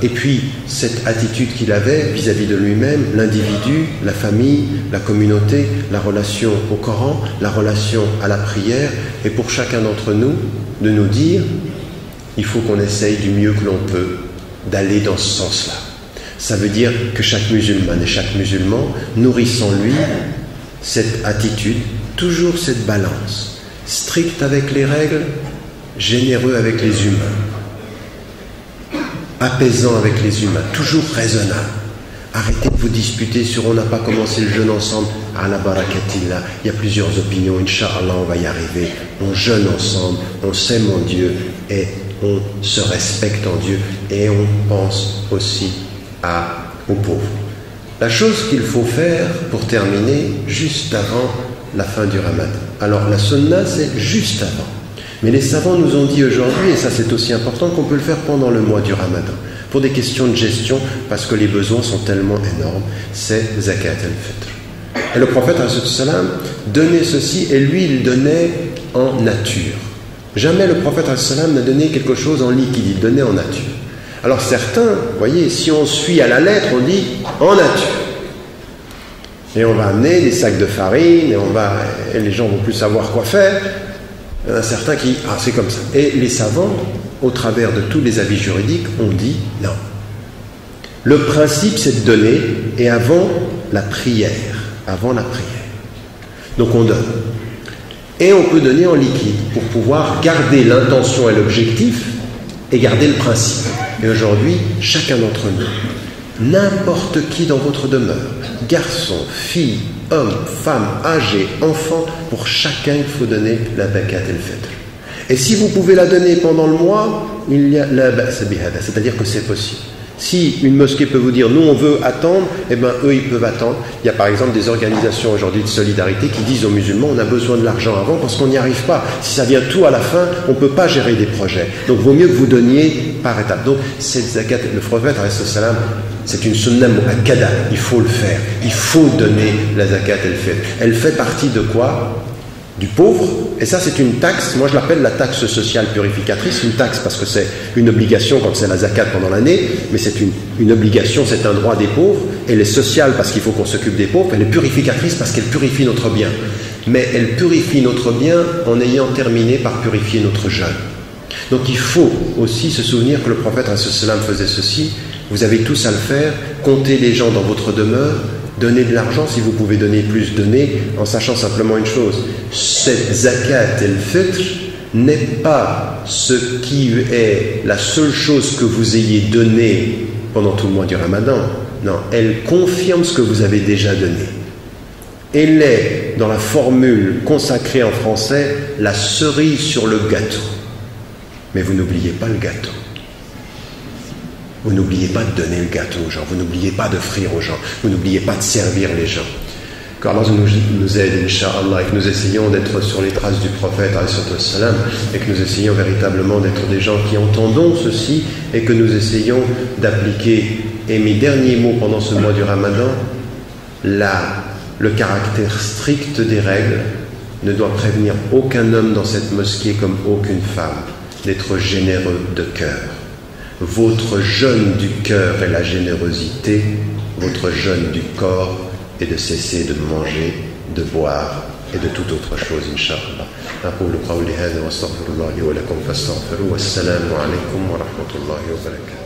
et puis cette attitude qu'il avait vis-à-vis de lui-même, l'individu, la famille, la communauté, la relation au Coran, la relation à la prière, et pour chacun d'entre nous, de nous dire, il faut qu'on essaye du mieux que l'on peut d'aller dans ce sens-là. Ça veut dire que chaque musulmane et chaque musulman nourrisse en lui cette attitude, toujours cette balance, strict avec les règles, généreux avec les humains, apaisant avec les humains, toujours raisonnable. Arrêtez de vous disputer sur on n'a pas commencé le jeûne ensemble. Ala barakatillah, il y a plusieurs opinions, Inch'Allah on va y arriver. On jeûne ensemble, on s'aime en Dieu et on se respecte en Dieu et on pense aussi aux pauvres. La chose qu'il faut faire pour terminer juste avant la fin du Ramadan. Alors la sunna c'est juste avant. Mais les savants nous ont dit aujourd'hui, et ça c'est aussi important, qu'on peut le faire pendant le mois du Ramadan. Pour des questions de gestion, parce que les besoins sont tellement énormes, c'est Zakat al-Fitr. Et le prophète ﷺ donnait ceci, et lui il donnait en nature. Jamais le prophète ﷺ n'a donné quelque chose en liquide, il donnait en nature. Alors certains, vous voyez, si on suit à la lettre, on dit en nature. Et on va amener des sacs de farine, et les gens vont plus savoir quoi faire. Il y en a certains qui, c'est comme ça. Et les savants, au travers de tous les avis juridiques, ont dit non. Le principe, c'est de donner, et avant la prière. Donc on donne. Et on peut donner en liquide pour pouvoir garder l'intention et l'objectif et garder le principe. Et aujourd'hui, chacun d'entre nous, n'importe qui dans votre demeure, garçon, fille, homme, femme, âgé, enfant, pour chacun il faut donner la zakat al-fitr. Et si vous pouvez la donner pendant le mois, il y a la ba'sa bihada, c'est-à-dire que c'est possible. Si une mosquée peut vous dire nous on veut attendre, eh bien eux ils peuvent attendre. Il y a par exemple des organisations aujourd'hui de solidarité qui disent aux musulmans on a besoin de l'argent avant parce qu'on n'y arrive pas. Si ça vient tout à la fin, on ne peut pas gérer des projets. Donc vaut mieux que vous donniez par étapes. Donc cette zakat, le prophète salam, c'est une sunna mu'akkada, il faut le faire. Il faut donner la zakat al-fitr. Elle fait partie de quoi? du pauvre, et ça c'est une taxe, moi je l'appelle la taxe sociale purificatrice, une taxe parce que c'est une obligation quand c'est la zakat pendant l'année, mais c'est une obligation, c'est un droit des pauvres, elle est sociale parce qu'il faut qu'on s'occupe des pauvres, elle est purificatrice parce qu'elle purifie notre bien, mais elle purifie notre bien en ayant terminé par purifier notre jeûne. Donc il faut aussi se souvenir que le prophète faisait ceci, vous avez tous à le faire, comptez les gens dans votre demeure, donnez de l'argent, si vous pouvez donner plus, donnez, en sachant simplement une chose, cette zakat el-fitr n'est pas ce qui est la seule chose que vous ayez donnée pendant tout le mois du Ramadan. Non, elle confirme ce que vous avez déjà donné. Elle est, dans la formule consacrée en français, la cerise sur le gâteau. Mais vous n'oubliez pas le gâteau. Vous n'oubliez pas de donner le gâteau aux gens, vous n'oubliez pas d'offrir aux gens, vous n'oubliez pas de servir les gens. Qu'Allah nous aide, Inch'Allah, et que nous essayons d'être sur les traces du prophète, et que nous essayons véritablement d'être des gens qui entendons ceci, et que nous essayons d'appliquer. Et mes derniers mots pendant ce mois du Ramadan, le caractère strict des règles ne doit prévenir aucun homme dans cette mosquée comme aucune femme d'être généreux de cœur. Votre jeûne du cœur est la générosité, votre jeûne du corps est de cesser de manger, de boire et de toute autre chose, Inch'Allah. أقول قولي هذا وأستغفر الله لي ولكم فاستغفروه والسلام عليكم ورحمة الله وبركاته.